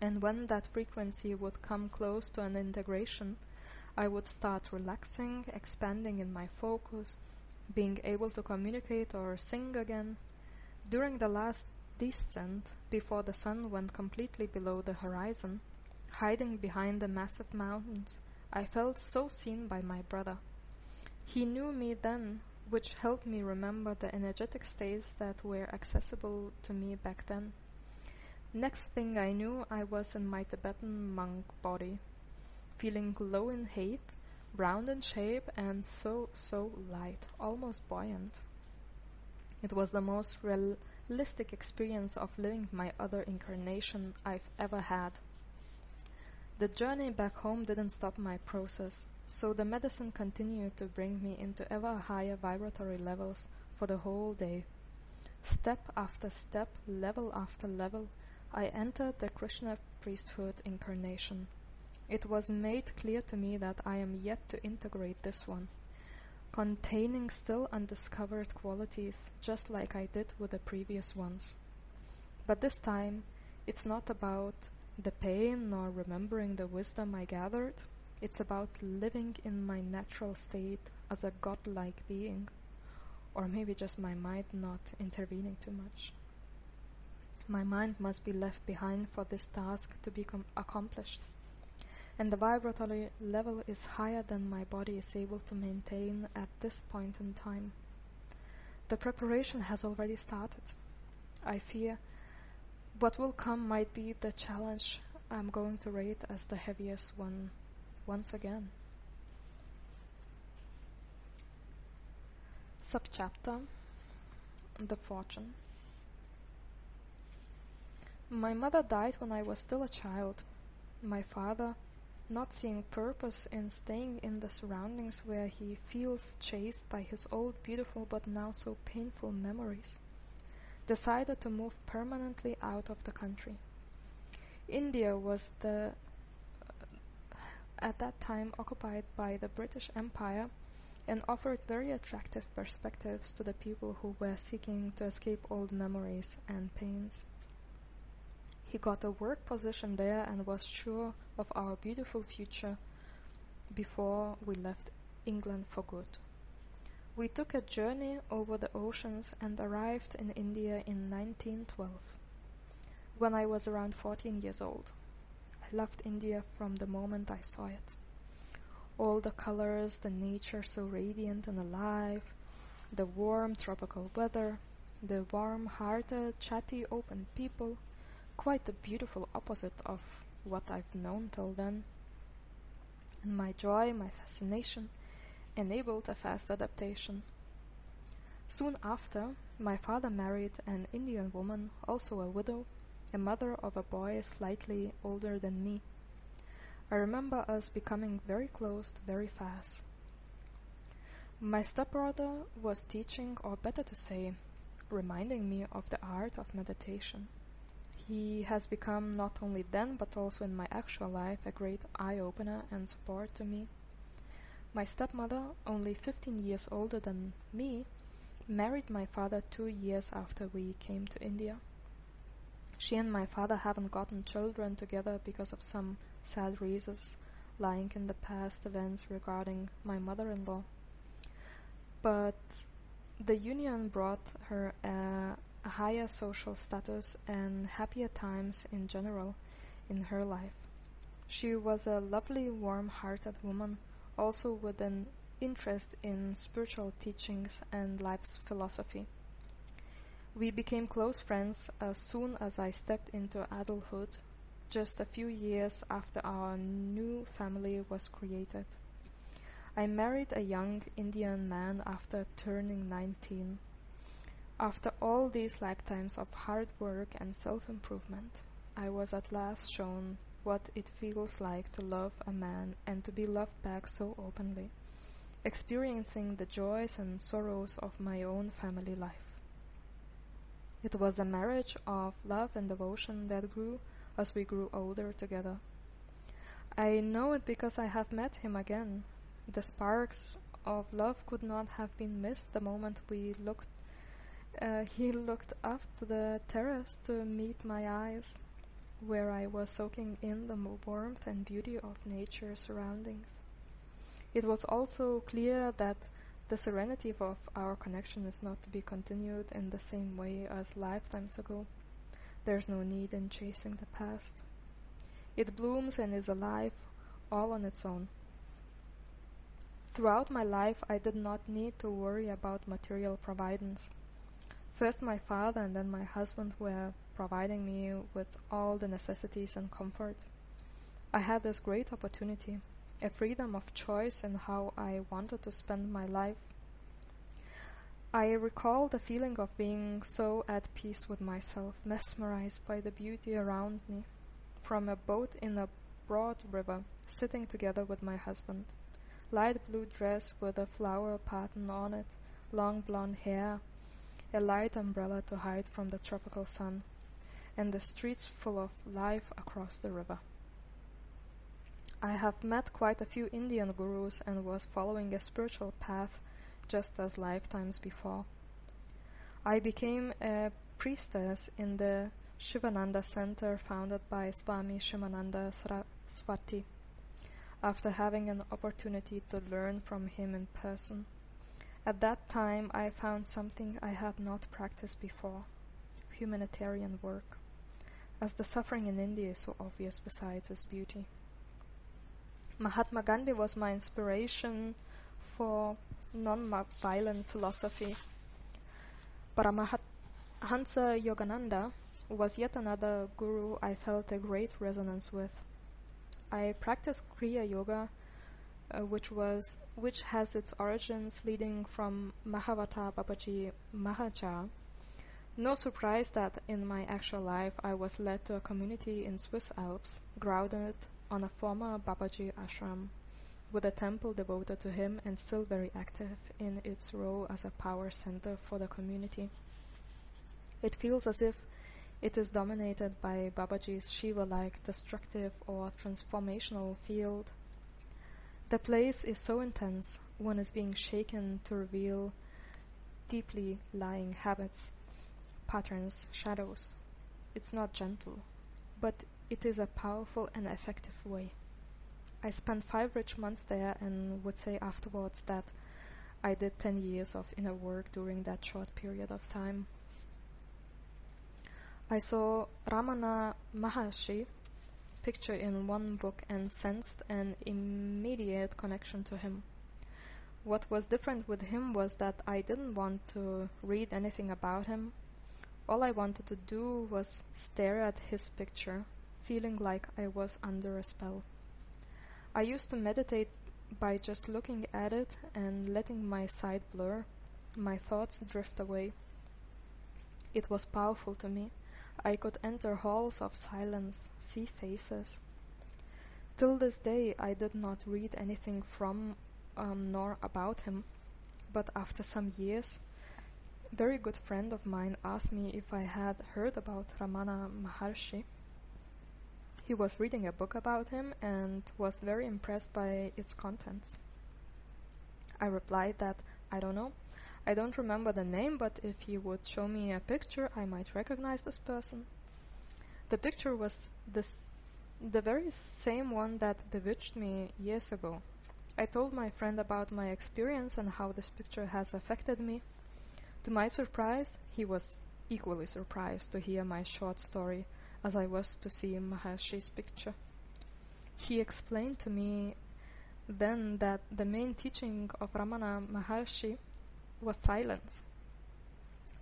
And when that frequency would come close to an integration, I would start relaxing, expanding in my focus, being able to communicate or sing again. During the last descent, before the sun went completely below the horizon, hiding behind the massive mountains, I felt so seen by my brother. He knew me then, which helped me remember the energetic states that were accessible to me back then. Next thing I knew, I was in my Tibetan monk body, feeling low in height, round in shape, and so light, almost buoyant. It was the most realistic experience of living my other incarnation I've ever had. The journey back home didn't stop my process, so the medicine continued to bring me into ever higher vibratory levels for the whole day. Step after step, level after level, I entered the Krishna priesthood incarnation. It was made clear to me that I am yet to integrate this one, containing still undiscovered qualities, just like I did with the previous ones. But this time, it's not about the pain nor remembering the wisdom I gathered. It's about living in my natural state as a godlike being, or maybe just my mind not intervening too much. My mind must be left behind for this task to be accomplished, and the vibratory level is higher than my body is able to maintain at this point in time. The preparation has already started. I fear what will come might be the challenge I'm going to rate as the heaviest one once again. Subchapter: The Fortune. My mother died when I was still a child. My father, not seeing purpose in staying in the surroundings where he feels chased by his old beautiful but now so painful memories, decided to move permanently out of the country. India was at that time occupied by the British Empire and offered very attractive perspectives to the people who were seeking to escape old memories and pains. He got a work position there and was sure of our beautiful future before we left England for good. We took a journey over the oceans and arrived in India in 1912, when I was around 14 years old. I loved India from the moment I saw it. All the colors, the nature so radiant and alive, the warm tropical weather, the warm-hearted, chatty, open people, quite the beautiful opposite of what I've known till then, and my joy, my fascination, enabled a fast adaptation. Soon after, my father married an Indian woman, also a widow, a mother of a boy slightly older than me. I remember us becoming very close very fast. My stepbrother was teaching, or better to say, reminding me of the art of meditation. He has become not only then but also in my actual life a great eye-opener and support to me. My stepmother, only 15 years older than me, married my father 2 years after we came to India. She and my father haven't gotten children together because of some sad reasons lying in the past events regarding my mother-in-law. But the union brought her a higher social status and happier times in general in her life. She was a lovely, warm-hearted woman, also with an interest in spiritual teachings and life's philosophy. We became close friends as soon as I stepped into adulthood, just a few years after our new family was created. I married a young Indian man after turning 19. After all these lifetimes of hard work and self-improvement, I was at last shown what it feels like to love a man and to be loved back so openly, experiencing the joys and sorrows of my own family life. It was a marriage of love and devotion that grew as we grew older together. I know it because I have met him again. The sparks of love could not have been missed the moment he looked up to the terrace to meet my eyes, where I was soaking in the warmth and beauty of nature's surroundings. It was also clear that the serenity of our connection is not to be continued in the same way as lifetimes ago. There's no need in chasing the past. It blooms and is alive all on its own. Throughout my life, I did not need to worry about material providence. First my father and then my husband were providing me with all the necessities and comfort. I had this great opportunity, a freedom of choice in how I wanted to spend my life. I recall the feeling of being so at peace with myself, mesmerized by the beauty around me, from a boat in a broad river, sitting together with my husband. Light blue dress with a flower pattern on it, long blonde hair, a light umbrella to hide from the tropical sun, and the streets full of life across the river. I have met quite a few Indian gurus and was following a spiritual path just as lifetimes before. I became a priestess in the Shivananda Center founded by Swami Shivananda Saraswati, after having an opportunity to learn from him in person. At that time I found something I had not practiced before, humanitarian work, as the suffering in India is so obvious besides its beauty. Mahatma Gandhi was my inspiration for non-violent philosophy. Paramahansa Yogananda was yet another guru I felt a great resonance with. I practiced Kriya Yoga, which has its origins leading from Mahavata Babaji Mahaja. No surprise that in my actual life I was led to a community in Swiss Alps, grounded on a former Babaji ashram, with a temple devoted to him and still very active in its role as a power center for the community. It feels as if it is dominated by Babaji's Shiva-like destructive or transformational field. The place is so intense, one is being shaken to reveal deeply lying habits, patterns, shadows. It's not gentle, but it is a powerful and effective way. I spent 5 rich months there and would say afterwards that I did 10 years of inner work during that short period of time. I saw Ramana Maharshi picture in one book and sensed an immediate connection to him. What was different with him was that I didn't want to read anything about him All I wanted to do was stare at his picture, feeling like I was under a spell. I used to meditate by just looking at it and letting my sight blur, my thoughts drift away. It was powerful to me. I could enter halls of silence, see faces. Till this day I did not read anything from nor about him, but after some years, a very good friend of mine asked me if I had heard about Ramana Maharshi. He was reading a book about him and was very impressed by its contents. I replied that I don't know. I don't remember the name, but if he would show me a picture, I might recognize this person. The picture was the very same one that bewitched me years ago. I told my friend about my experience and how this picture has affected me. To my surprise, he was equally surprised to hear my short story as I was to see Maharshi's picture. He explained to me then that the main teaching of Ramana Maharshi was silence,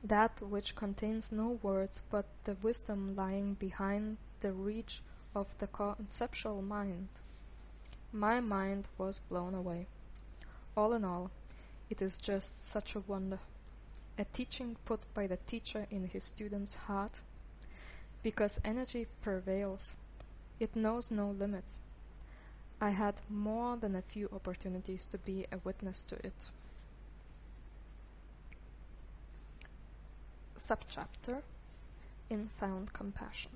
that which contains no words but the wisdom lying behind the reach of the conceptual mind. My mind was blown away. All in all, it is just such a wonder, a teaching put by the teacher in his student's heart, because energy prevails. It knows no limits. I had more than a few opportunities to be a witness to it. Subchapter: Infound Compassion.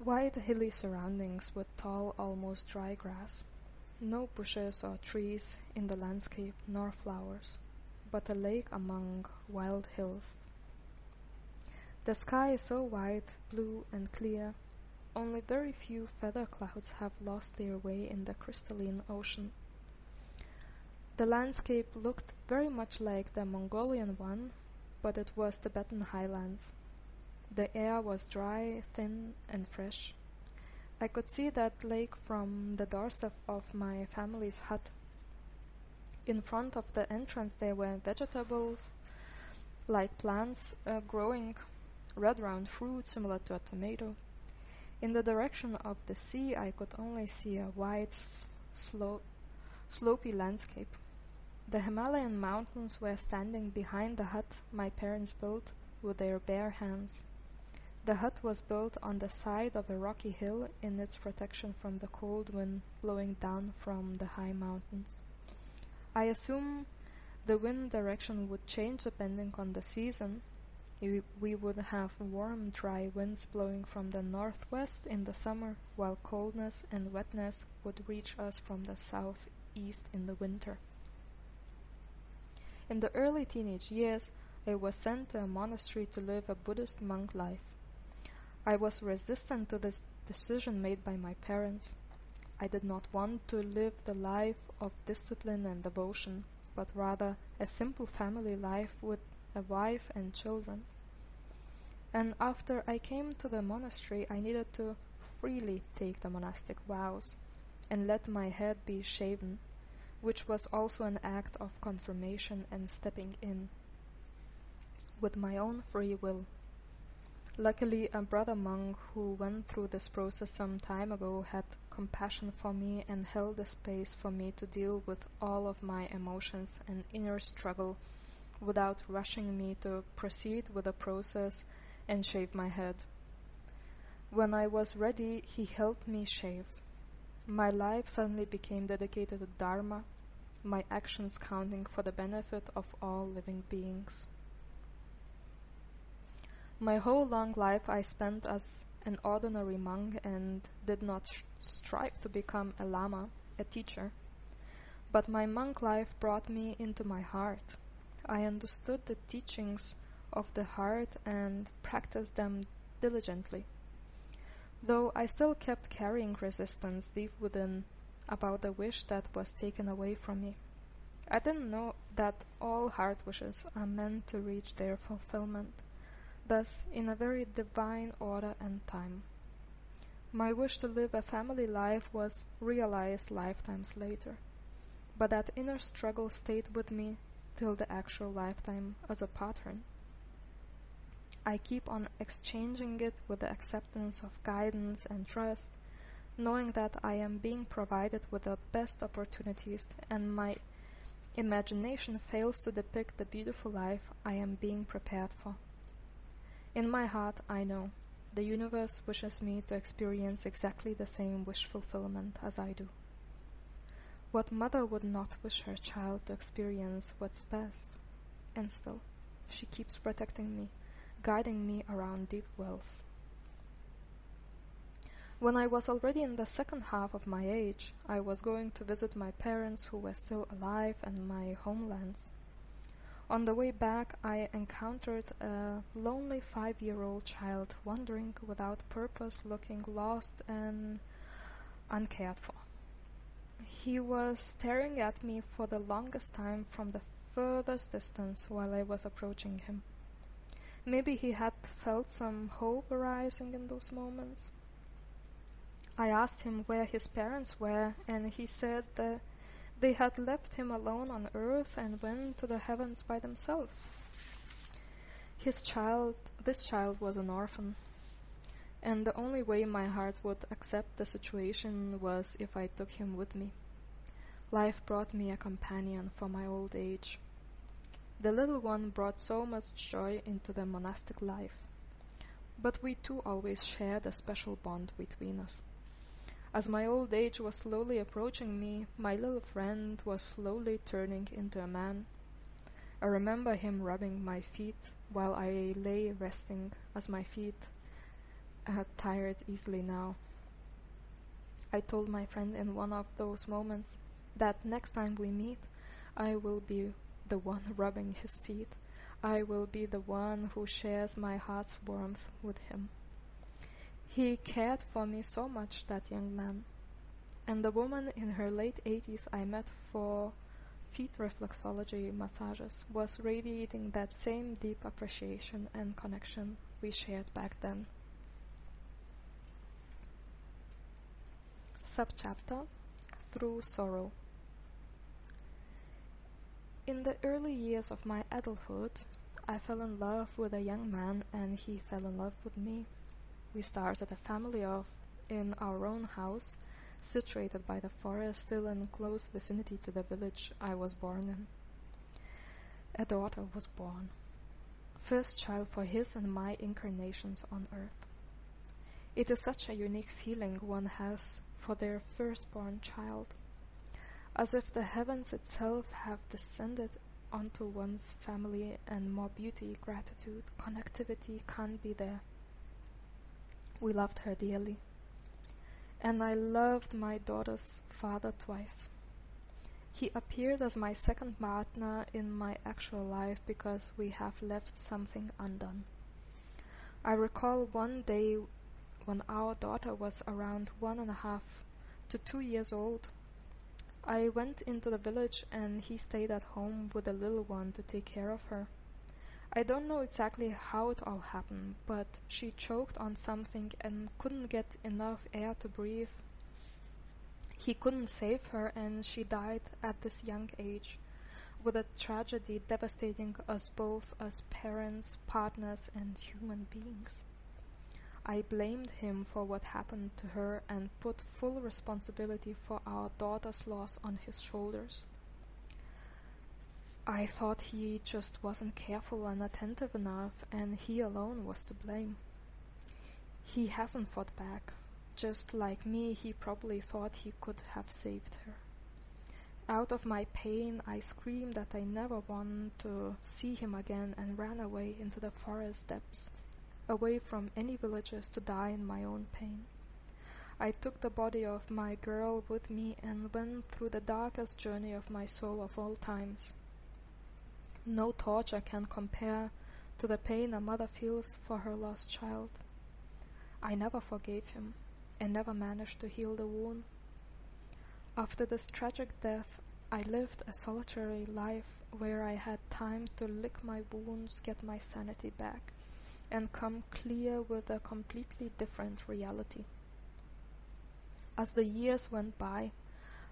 Wide hilly surroundings with tall, almost dry grass. No bushes or trees in the landscape, nor flowers, but a lake among wild hills. The sky is so white, blue, and clear. Only very few feather clouds have lost their way in the crystalline ocean. The landscape looked very much like the Mongolian one, but it was Tibetan highlands. The air was dry, thin, and fresh. I could see that lake from the doorstep of my family's hut. In front of the entrance there were vegetables, like plants growing, red round fruit similar to a tomato. In the direction of the sea I could only see a wide, slopy landscape. The Himalayan mountains were standing behind the hut my parents built with their bare hands. The hut was built on the side of a rocky hill in its protection from the cold wind blowing down from the high mountains. I assume the wind direction would change depending on the season. We would have warm, dry winds blowing from the northwest in the summer, while coldness and wetness would reach us from the southeast in the winter. In the early teenage years, I was sent to a monastery to live a Buddhist monk life. I was resistant to this decision made by my parents. I did not want to live the life of discipline and devotion, but rather a simple family life with a wife and children. And after I came to the monastery, I needed to freely take the monastic vows and let my head be shaven, which was also an act of confirmation and stepping in, with my own free will. Luckily, a brother monk who went through this process some time ago had compassion for me and held a space for me to deal with all of my emotions and inner struggle without rushing me to proceed with the process and shave my head. When I was ready, he helped me shave. My life suddenly became dedicated to Dharma, my actions counting for the benefit of all living beings. My whole long life I spent as an ordinary monk and did not strive to become a lama, a teacher. But my monk life brought me into my heart. I understood the teachings of the heart and practiced them diligently. Though I still kept carrying resistance deep within about the wish that was taken away from me. I didn't know that all heart wishes are meant to reach their fulfillment, thus in a very divine order and time. My wish to live a family life was realized lifetimes later, but that inner struggle stayed with me till the actual lifetime as a pattern. I keep on exchanging it with the acceptance of guidance and trust, knowing that I am being provided with the best opportunities and my imagination fails to depict the beautiful life I am being prepared for. In my heart, I know the universe wishes me to experience exactly the same wish fulfillment as I do. What mother would not wish her child to experience what's best? And still, she keeps protecting me, guiding me around deep wells. When I was already in the second half of my age, I was going to visit my parents who were still alive and my homelands. On the way back, I encountered a lonely 5-year-old child wandering without purpose, looking lost and uncared for. He was staring at me for the longest time from the furthest distance while I was approaching him. Maybe he had felt some hope arising in those moments. I asked him where his parents were, and he said that they had left him alone on earth and went to the heavens by themselves. This child was an orphan, and the only way my heart would accept the situation was if I took him with me. Life brought me a companion for my old age. The little one brought so much joy into the monastic life, but we too always shared a special bond between us. As my old age was slowly approaching me, my little friend was slowly turning into a man. I remember him rubbing my feet while I lay resting, as my feet had tired easily now. I told my friend in one of those moments that next time we meet, I will be the one rubbing his feet. I will be the one who shares my heart's warmth with him. He cared for me so much, that young man. And the woman in her late 80s I met for feet reflexology massages was radiating that same deep appreciation and connection we shared back then. Subchapter: Through Sorrow. In the early years of my adulthood, I fell in love with a young man and he fell in love with me. We started a family in our own house, situated by the forest, still in close vicinity to the village I was born in. A daughter was born, first child for his and my incarnations on earth. It is such a unique feeling one has for their firstborn child, as if the heavens itself have descended onto one's family, and more beauty, gratitude, connectivity can't be there. We loved her dearly, and I loved my daughter's father twice. He appeared as my second partner in my actual life because we have left something undone. I recall one day when our daughter was around 1.5 to 2 years old. I went into the village and he stayed at home with the little one to take care of her. I don't know exactly how it all happened, but she choked on something and couldn't get enough air to breathe. He couldn't save her and she died at this young age, with a tragedy devastating us both as parents, partners, and human beings. I blamed him for what happened to her and put full responsibility for our daughter's loss on his shoulders. I thought he just wasn't careful and attentive enough, and he alone was to blame. He hasn't fought back. Just like me, he probably thought he could have saved her. Out of my pain, I screamed that I never wanted to see him again and ran away into the forest depths, away from any villagers, to die in my own pain. I took the body of my girl with me and went through the darkest journey of my soul of all times. No torture can compare to the pain a mother feels for her lost child. I never forgave him and never managed to heal the wound. After this tragic death, I lived a solitary life where I had time to lick my wounds, get my sanity back, and come clear with a completely different reality. As the years went by,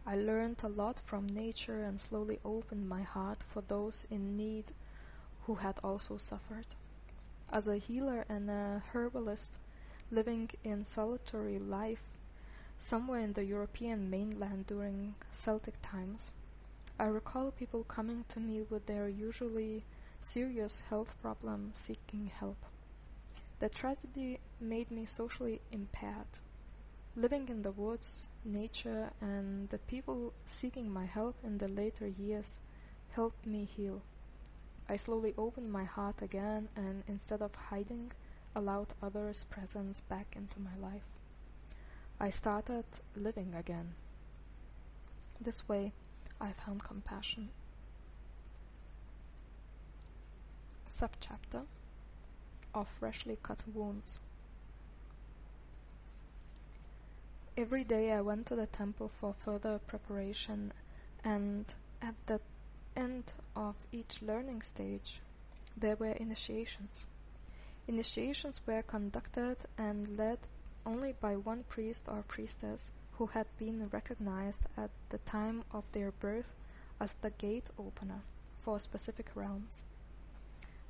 I learned a lot from nature and slowly opened my heart for those in need who had also suffered. As a healer and a herbalist living in solitary life somewhere in the European mainland during Celtic times, I recall people coming to me with their usually serious health problems seeking help. The tragedy made me socially impaired. Living in the woods, nature, and the people seeking my help in the later years helped me heal. I slowly opened my heart again and instead of hiding, allowed others' presence back into my life. I started living again. This way, I found compassion. Subchapter of Freshly Cut Wounds. Every day I went to the temple for further preparation, and at the end of each learning stage, there were initiations. Initiations were conducted and led only by one priest or priestess who had been recognized at the time of their birth as the gate opener for specific realms.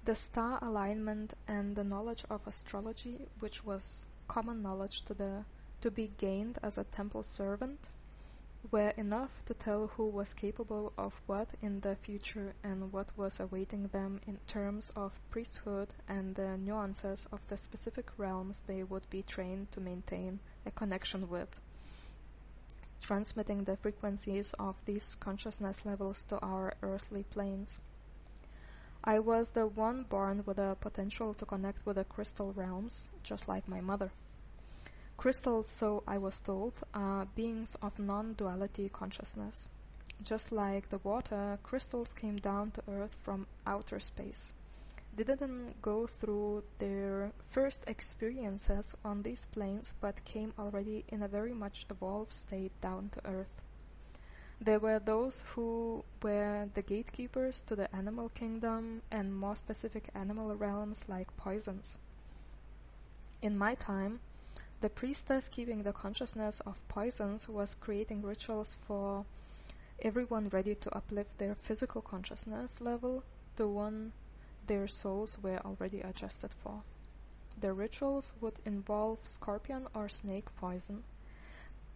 The star alignment and the knowledge of astrology, which was common knowledge to be gained as a temple servant, were enough to tell who was capable of what in the future and what was awaiting them in terms of priesthood and the nuances of the specific realms they would be trained to maintain a connection with, transmitting the frequencies of these consciousness levels to our earthly planes. I was the one born with a potential to connect with the crystal realms, just like my mother. Crystals, so I was told, are beings of non-duality consciousness. Just like the water, crystals came down to Earth from outer space. They didn't go through their first experiences on these planes, but came already in a very much evolved state down to Earth. There were those who were the gatekeepers to the animal kingdom and more specific animal realms like poisons. In my time, the priestess keeping the consciousness of poisons was creating rituals for everyone ready to uplift their physical consciousness level to one their souls were already adjusted for. The rituals would involve scorpion or snake poison,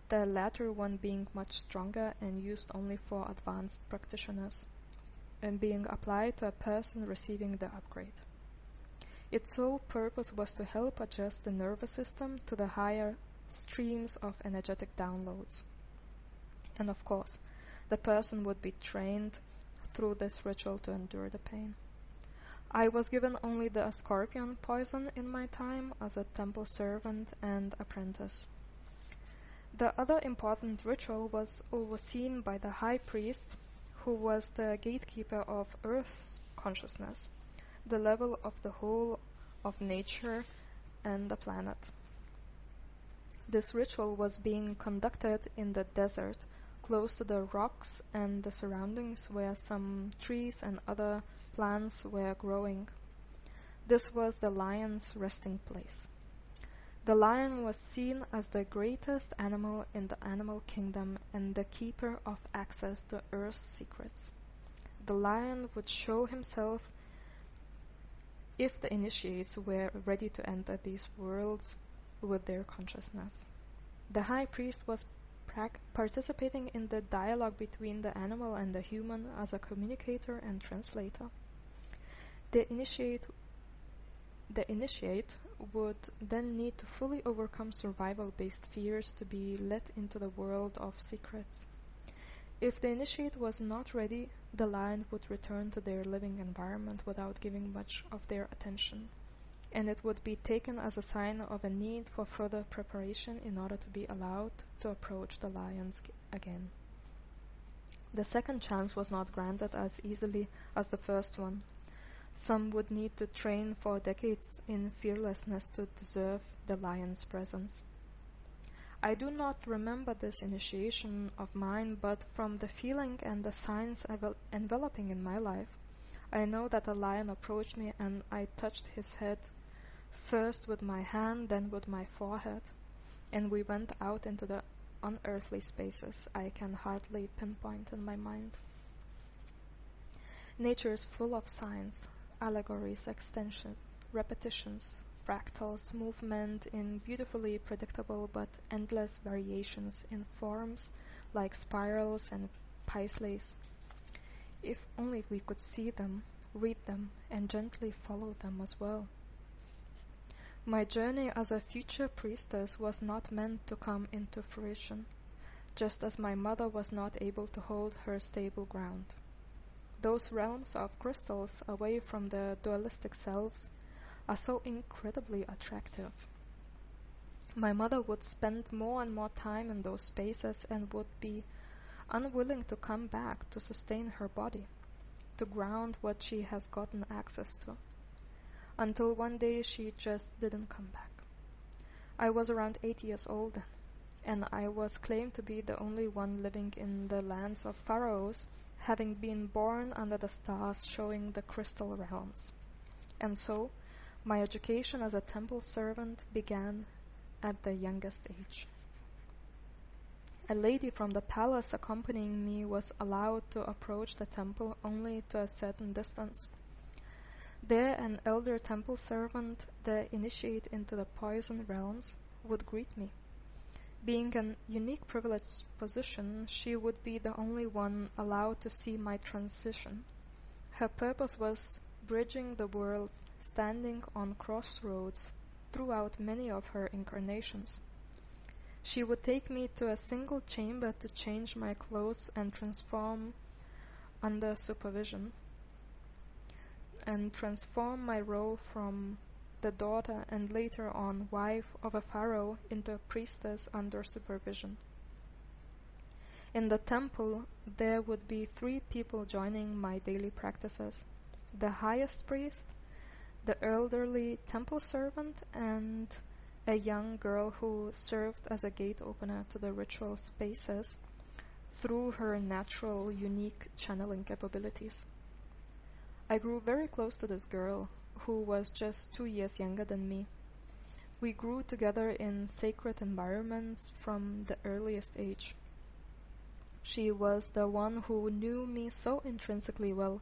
the latter one being much stronger and used only for advanced practitioners, and being applied to a person receiving the upgrade. Its sole purpose was to help adjust the nervous system to the higher streams of energetic downloads. And of course, the person would be trained through this ritual to endure the pain. I was given only the scorpion poison in my time as a temple servant and apprentice. The other important ritual was overseen by the high priest, who was the gatekeeper of Earth's consciousness, the level of the whole of nature and the planet. This ritual was being conducted in the desert, close to the rocks and the surroundings where some trees and other plants were growing. This was the lion's resting place. The lion was seen as the greatest animal in the animal kingdom and the keeper of access to Earth's secrets. The lion would show himself if the initiates were ready to enter these worlds with their consciousness. The high priest was participating in the dialogue between the animal and the human as a communicator and translator. The initiate would then need to fully overcome survival-based fears to be let into the world of secrets. If the initiate was not ready, the lion would return to their living environment without giving much of their attention, and it would be taken as a sign of a need for further preparation in order to be allowed to approach the lions again. The second chance was not granted as easily as the first one. Some would need to train for decades in fearlessness to deserve the lion's presence. I do not remember this initiation of mine, but from the feeling and the signs enveloping in my life, I know that a lion approached me and I touched his head, first with my hand, then with my forehead, and we went out into the unearthly spaces I can hardly pinpoint in my mind. Nature is full of signs, allegories, extensions, repetitions, fractals, movement in beautifully predictable but endless variations in forms like spirals and paisleys. If only we could see them, read them, and gently follow them as well. My journey as a future priestess was not meant to come into fruition, just as my mother was not able to hold her stable ground. Those realms of crystals away from the dualistic selves are so incredibly attractive. My mother would spend more and more time in those spaces and would be unwilling to come back to sustain her body, to ground what she has gotten access to, until one day she just didn't come back. I was around 8 years old then, and I was claimed to be the only one living in the lands of pharaohs, having been born under the stars showing the crystal realms. And so, my education as a temple servant began at the youngest age. A lady from the palace accompanying me was allowed to approach the temple only to a certain distance. There an elder temple servant, the initiate into the poison realms, would greet me. Being an unique privileged position, she would be the only one allowed to see my transition. Her purpose was bridging the worlds, standing on crossroads throughout many of her incarnations. She would take me to a single chamber to change my clothes and transform under supervision, and transform my role from the daughter and later on wife of a pharaoh into a priestess under supervision. In the temple, there would be 3 people joining my daily practices: the highest priest, the elderly temple servant, and a young girl who served as a gate opener to the ritual spaces through her natural, unique channeling capabilities. I grew very close to this girl, who was just 2 years younger than me. We grew together in sacred environments from the earliest age. She was the one who knew me so intrinsically well,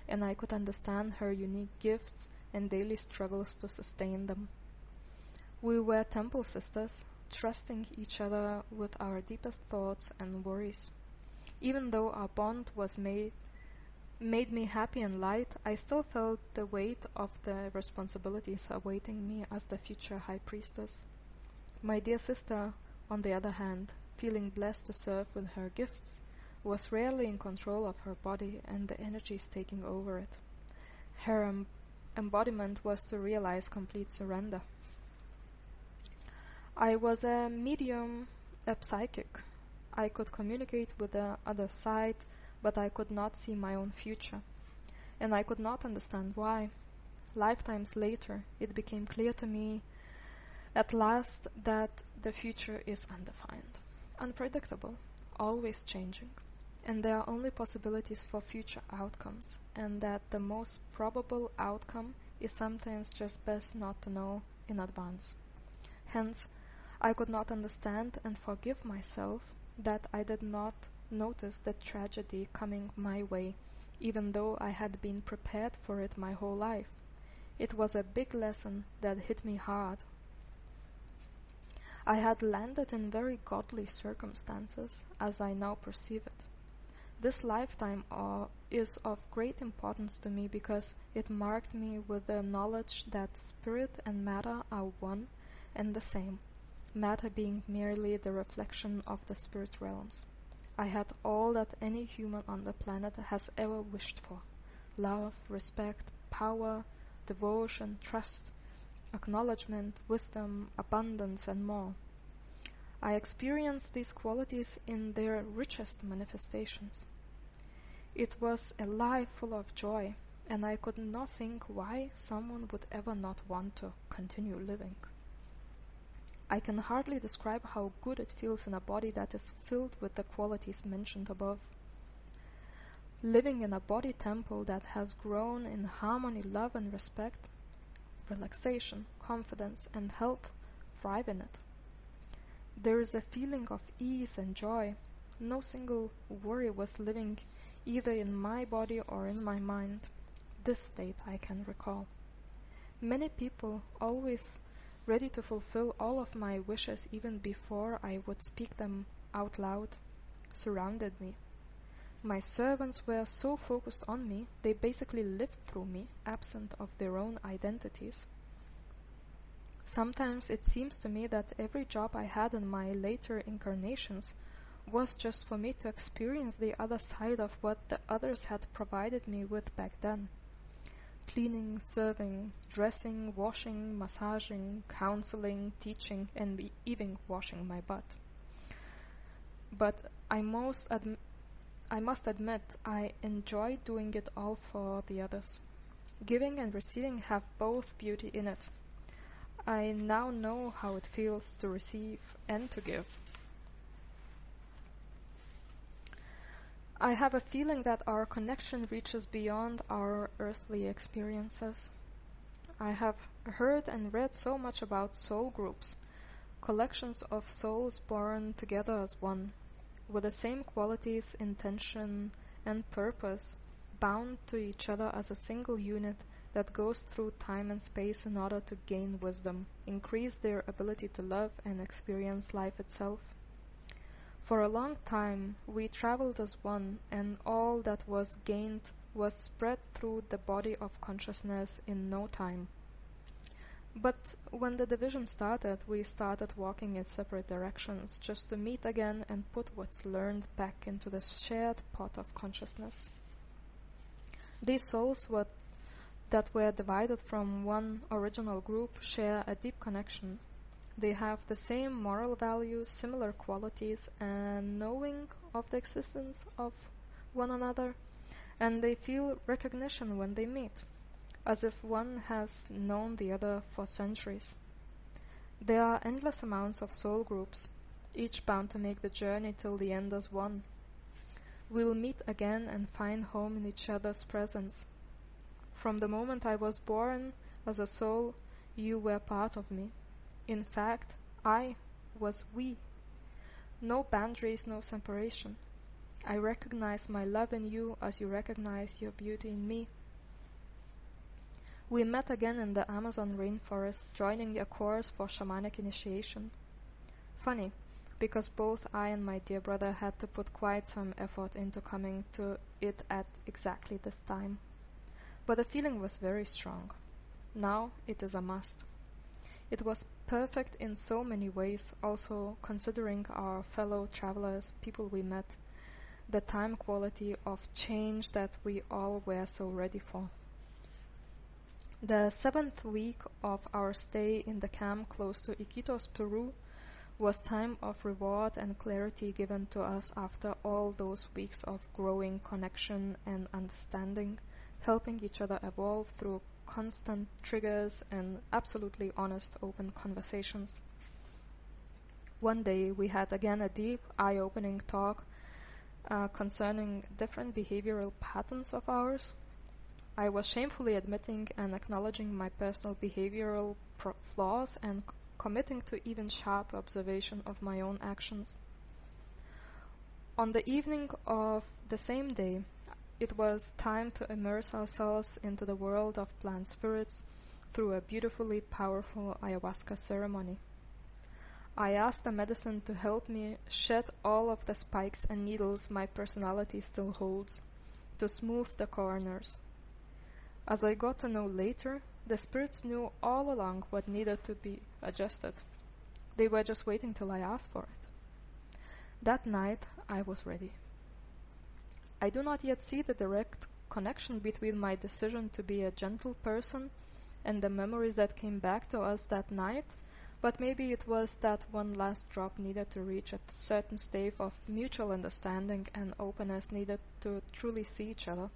and I could understand her unique gifts and daily struggles to sustain them. We were temple sisters, trusting each other with our deepest thoughts and worries. Even though our bond was made me happy and light, I still felt the weight of the responsibilities awaiting me as the future high priestess. My dear sister, on the other hand, feeling blessed to serve with her gifts, was rarely in control of her body and the energies taking over it. Her embodiment was to realize complete surrender. I was a medium, a psychic. I could communicate with the other side, but I could not see my own future, and I could not understand why. Lifetimes later, it became clear to me at last that the future is undefined, unpredictable, always changing, and there are only possibilities for future outcomes, and that the most probable outcome is sometimes just best not to know in advance. Hence, I could not understand and forgive myself that I did not notice the tragedy coming my way, even though I had been prepared for it my whole life. It was a big lesson that hit me hard. I had landed in very godly circumstances, as I now perceive it. This lifetime is of great importance to me because it marked me with the knowledge that spirit and matter are one and the same, matter being merely the reflection of the spirit realms. I had all that any human on the planet has ever wished for: love, respect, power, devotion, trust, acknowledgement, wisdom, abundance, and more. I experienced these qualities in their richest manifestations. It was a life full of joy, and I could not think why someone would ever not want to continue living. I can hardly describe how good it feels in a body that is filled with the qualities mentioned above. Living in a body temple that has grown in harmony, love, and respect, relaxation, confidence, and health thrive in it. There is a feeling of ease and joy. No single worry was living either in my body or in my mind. This state I can recall. Many people, always ready to fulfill all of my wishes even before I would speak them out loud, surrounded me. My servants were so focused on me, they basically lived through me, absent of their own identities. Sometimes it seems to me that every job I had in my later incarnations was just for me to experience the other side of what the others had provided me with back then. Cleaning, serving, dressing, washing, massaging, counseling, teaching, and even washing my butt. But I must admit I enjoy doing it all for the others. Giving and receiving have both beauty in it. I now know how it feels to receive and to give. I have a feeling that our connection reaches beyond our earthly experiences. I have heard and read so much about soul groups, collections of souls born together as one, with the same qualities, intention, and purpose, bound to each other as a single unit that goes through time and space in order to gain wisdom, increase their ability to love and experience life itself. For a long time we traveled as one, and all that was gained was spread through the body of consciousness in no time. But when the division started, we started walking in separate directions just to meet again and put what's learned back into the shared pot of consciousness. These souls that were divided from one original group share a deep connection. They have the same moral values, similar qualities, and knowing of the existence of one another, and they feel recognition when they meet, as if one has known the other for centuries. There are endless amounts of soul groups, each bound to make the journey till the end as one. We'll meet again and find home in each other's presence. From the moment I was born as a soul, you were part of me. In fact, I was we. No boundaries, no separation. I recognize my love in you as you recognize your beauty in me. We met again in the Amazon rainforest, joining a course for shamanic initiation. Funny, because both I and my dear brother had to put quite some effort into coming to it at exactly this time. But the feeling was very strong. Now it is a must. It was perfect in so many ways, also considering our fellow travelers, people we met, the time quality of change that we all were so ready for. The 7th week of our stay in the camp close to Iquitos, Peru, was time of reward and clarity given to us after all those weeks of growing connection and understanding, helping each other evolve through constant triggers and absolutely honest, open conversations. One day we had again a deep, eye-opening talk concerning different behavioral patterns of ours. I was shamefully admitting and acknowledging my personal behavioral flaws and committing to even sharp observation of my own actions. On the evening of the same day, it was time to immerse ourselves into the world of plant spirits through a beautifully powerful ayahuasca ceremony. I asked the medicine to help me shed all of the spikes and needles my personality still holds, to smooth the corners. As I got to know later, the spirits knew all along what needed to be adjusted. They were just waiting till I asked for it. That night, I was ready. I do not yet see the direct connection between my decision to be a gentle person and the memories that came back to us that night, but maybe it was that one last drop needed to reach a certain state of mutual understanding and openness needed to truly see each other.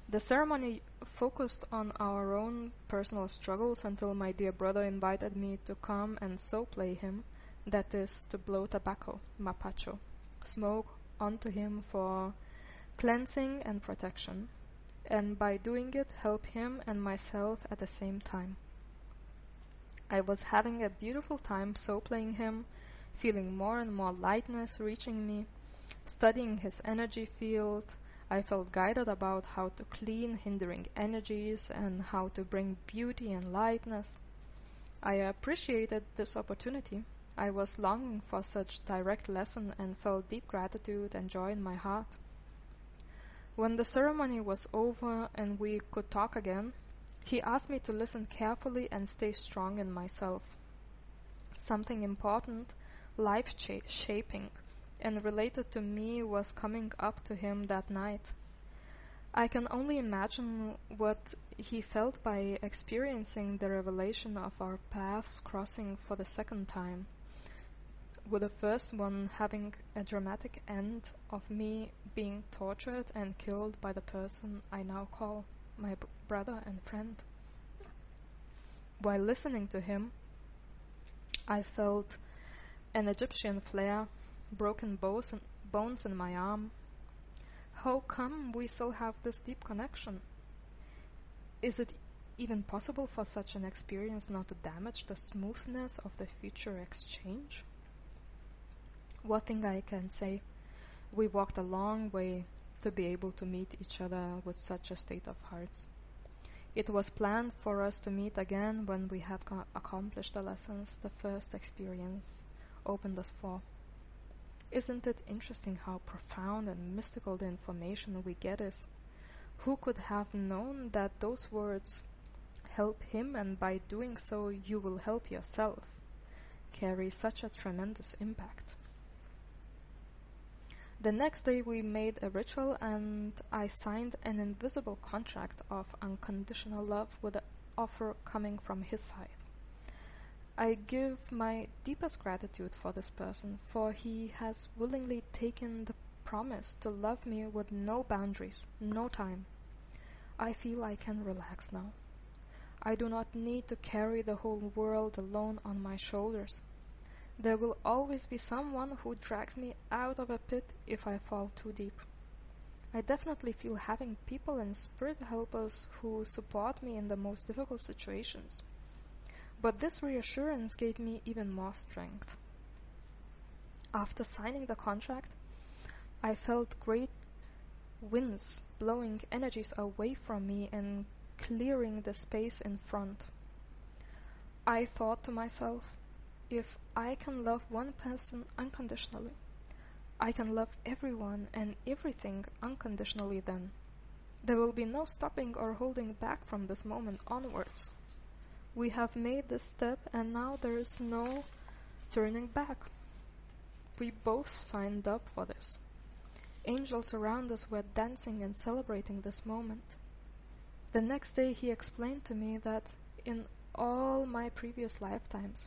The ceremony focused on our own personal struggles until my dear brother invited me to come and so play him, that is, to blow tobacco, mapacho, smoke onto him for cleansing and protection, and by doing it help him and myself at the same time. I was having a beautiful time so playing him, feeling more and more lightness reaching me, studying his energy field. I felt guided about how to clean hindering energies and how to bring beauty and lightness. I appreciated this opportunity. I was longing for such direct lesson and felt deep gratitude and joy in my heart. When the ceremony was over and we could talk again, he asked me to listen carefully and stay strong in myself. Something important, life-shaping, and related to me was coming up to him that night. I can only imagine what he felt by experiencing the revelation of our paths crossing for the second time, with the first one having a dramatic end of me being tortured and killed by the person I now call my brother and friend. While listening to him, I felt an Egyptian flare, broken bones in my arm. How come we still have this deep connection? Is it even possible for such an experience not to damage the smoothness of the future exchange? One thing I can say, we walked a long way to be able to meet each other with such a state of hearts. It was planned for us to meet again when we had accomplished the lessons the first experience opened us for. Isn't it interesting how profound and mystical the information we get is? Who could have known that those words, "help him and by doing so you will help yourself," carry such a tremendous impact? The next day we made a ritual and I signed an invisible contract of unconditional love with the offer coming from his side. I give my deepest gratitude for this person, for he has willingly taken the promise to love me with no boundaries, no time. I feel I can relax now. I do not need to carry the whole world alone on my shoulders. There will always be someone who drags me out of a pit if I fall too deep. I definitely feel having people and spirit helpers who support me in the most difficult situations. But this reassurance gave me even more strength. After signing the contract, I felt great winds blowing energies away from me and clearing the space in front. I thought to myself, if I can love one person unconditionally, I can love everyone and everything unconditionally then. There will be no stopping or holding back from this moment onwards. We have made this step and now there is no turning back. We both signed up for this. Angels around us were dancing and celebrating this moment. The next day he explained to me that in all my previous lifetimes,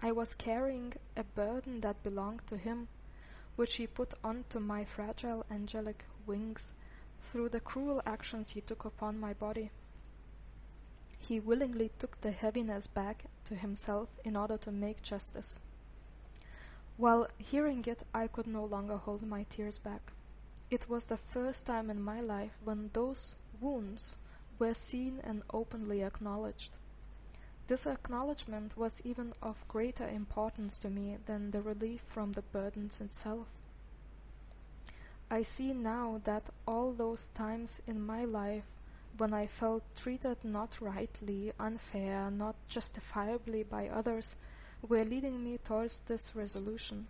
I was carrying a burden that belonged to him, which he put onto my fragile angelic wings through the cruel actions he took upon my body. He willingly took the heaviness back to himself in order to make justice. While hearing it, I could no longer hold my tears back. It was the first time in my life when those wounds were seen and openly acknowledged. This acknowledgement was even of greater importance to me than the relief from the burdens itself. I see now that all those times in my life when I felt treated not rightly, unfair, not justifiably by others, were leading me towards this resolution.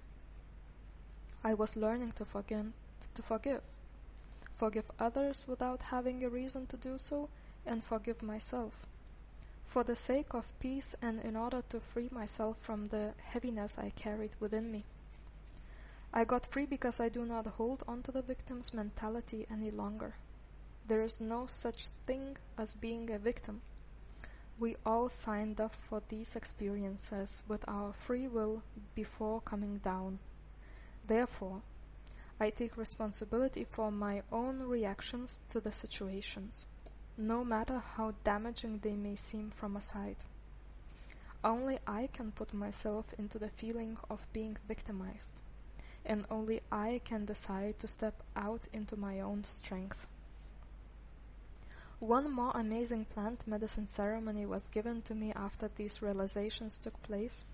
I was learning to forgive. Forgive others without having a reason to do so, and forgive myself. For the sake of peace and in order to free myself from the heaviness I carried within me. I got free because I do not hold on to the victim's mentality any longer. There is no such thing as being a victim. We all signed up for these experiences with our free will before coming down. Therefore, I take responsibility for my own reactions to the situations, no matter how damaging they may seem from aside. Only I can put myself into the feeling of being victimized, and only I can decide to step out into my own strength. One more amazing plant medicine ceremony was given to me after these realizations took place,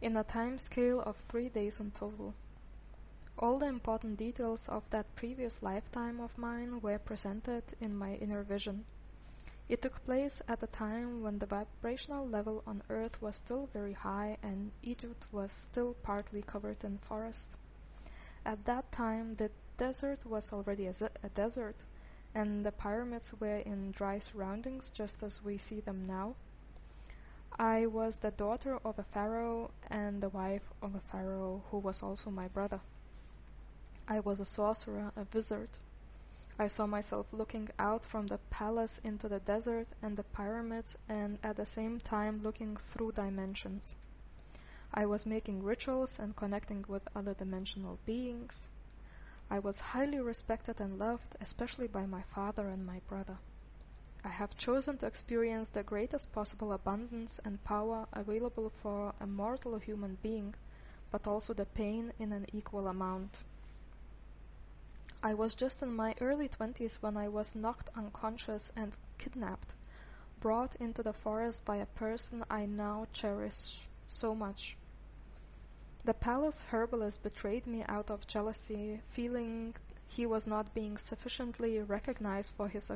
in a time scale of 3 days in total. All the important details of that previous lifetime of mine were presented in my inner vision. It took place at a time when the vibrational level on Earth was still very high and Egypt was still partly covered in forest. At that time the desert was already a desert, and the pyramids were in dry surroundings just as we see them now. I was the daughter of a pharaoh and the wife of a pharaoh who was also my brother. I was a sorcerer, a wizard. I saw myself looking out from the palace into the desert and the pyramids, and at the same time looking through dimensions. I was making rituals and connecting with other dimensional beings. I was highly respected and loved, especially by my father and my brother. I have chosen to experience the greatest possible abundance and power available for a mortal human being, but also the pain in an equal amount. I was just in my early 20s when I was knocked unconscious and kidnapped, brought into the forest by a person I now cherish so much. The palace herbalist betrayed me out of jealousy, feeling he was not being sufficiently recognized for his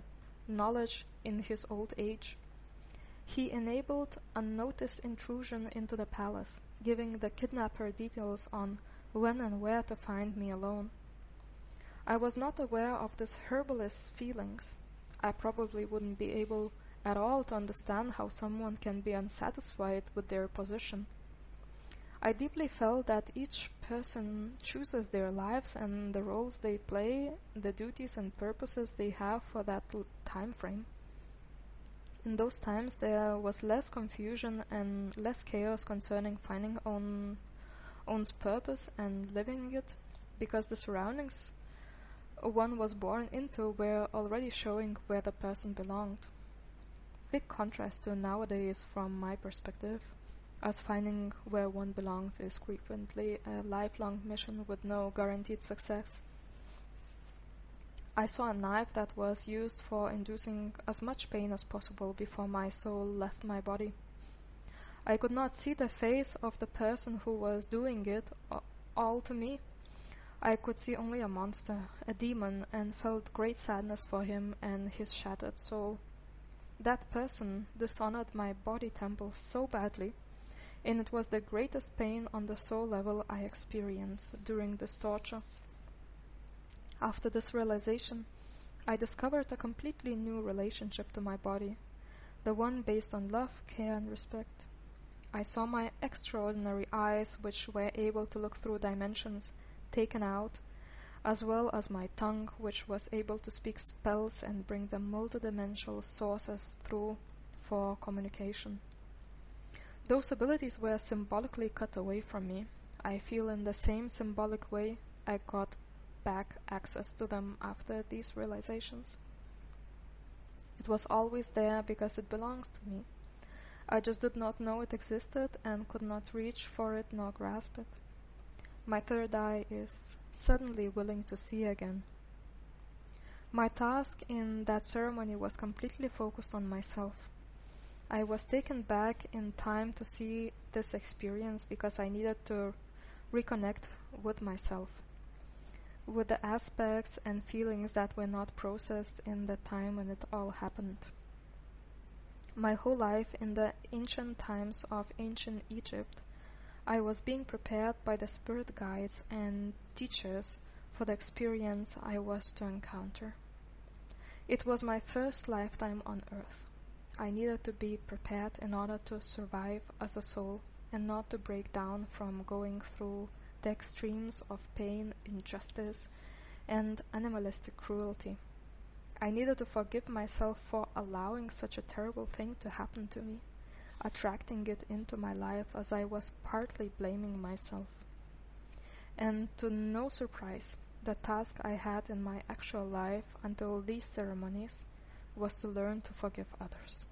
knowledge in his old age. He enabled unnoticed intrusion into the palace, giving the kidnapper details on when and where to find me alone. I was not aware of this herbalist's feelings. I probably wouldn't be able at all to understand how someone can be unsatisfied with their position. I deeply felt that each person chooses their lives and the roles they play, the duties and purposes they have for that time frame. In those times there was less confusion and less chaos concerning finding one's purpose and living it, because the surroundings one was born into were already showing where the person belonged. Big contrast to nowadays from my perspective, as finding where one belongs is frequently a lifelong mission with no guaranteed success. I saw a knife that was used for inducing as much pain as possible before my soul left my body. I could not see the face of the person who was doing it all to me. I could see only a monster, a demon, and felt great sadness for him and his shattered soul. That person dishonored my body temple so badly, and it was the greatest pain on the soul level I experienced during this torture. After this realization, I discovered a completely new relationship to my body, the one based on love, care, and respect. I saw my extraordinary eyes, which were able to look through dimensions, taken out, as well as my tongue, which was able to speak spells and bring the multidimensional sources through for communication. Those abilities were symbolically cut away from me. I feel in the same symbolic way I got back access to them after these realizations. It was always there because it belongs to me. I just did not know it existed and could not reach for it nor grasp it. My third eye is suddenly willing to see again. My task in that ceremony was completely focused on myself. I was taken back in time to see this experience because I needed to reconnect with myself, with the aspects and feelings that were not processed in the time when it all happened. My whole life in the ancient times of ancient Egypt, I was being prepared by the spirit guides and teachers for the experience I was to encounter. It was my first lifetime on Earth. I needed to be prepared in order to survive as a soul and not to break down from going through the extremes of pain, injustice, and animalistic cruelty. I needed to forgive myself for allowing such a terrible thing to happen to me, attracting it into my life as I was partly blaming myself. And to no surprise, the task I had in my actual life until these ceremonies was to learn to forgive others.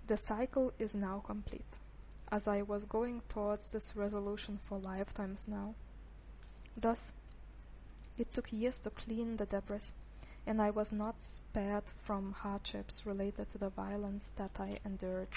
The cycle is now complete, as I was going towards this resolution for lifetimes now. Thus, it took years to clean the debris. and I was not spared from hardships related to the violence that I endured.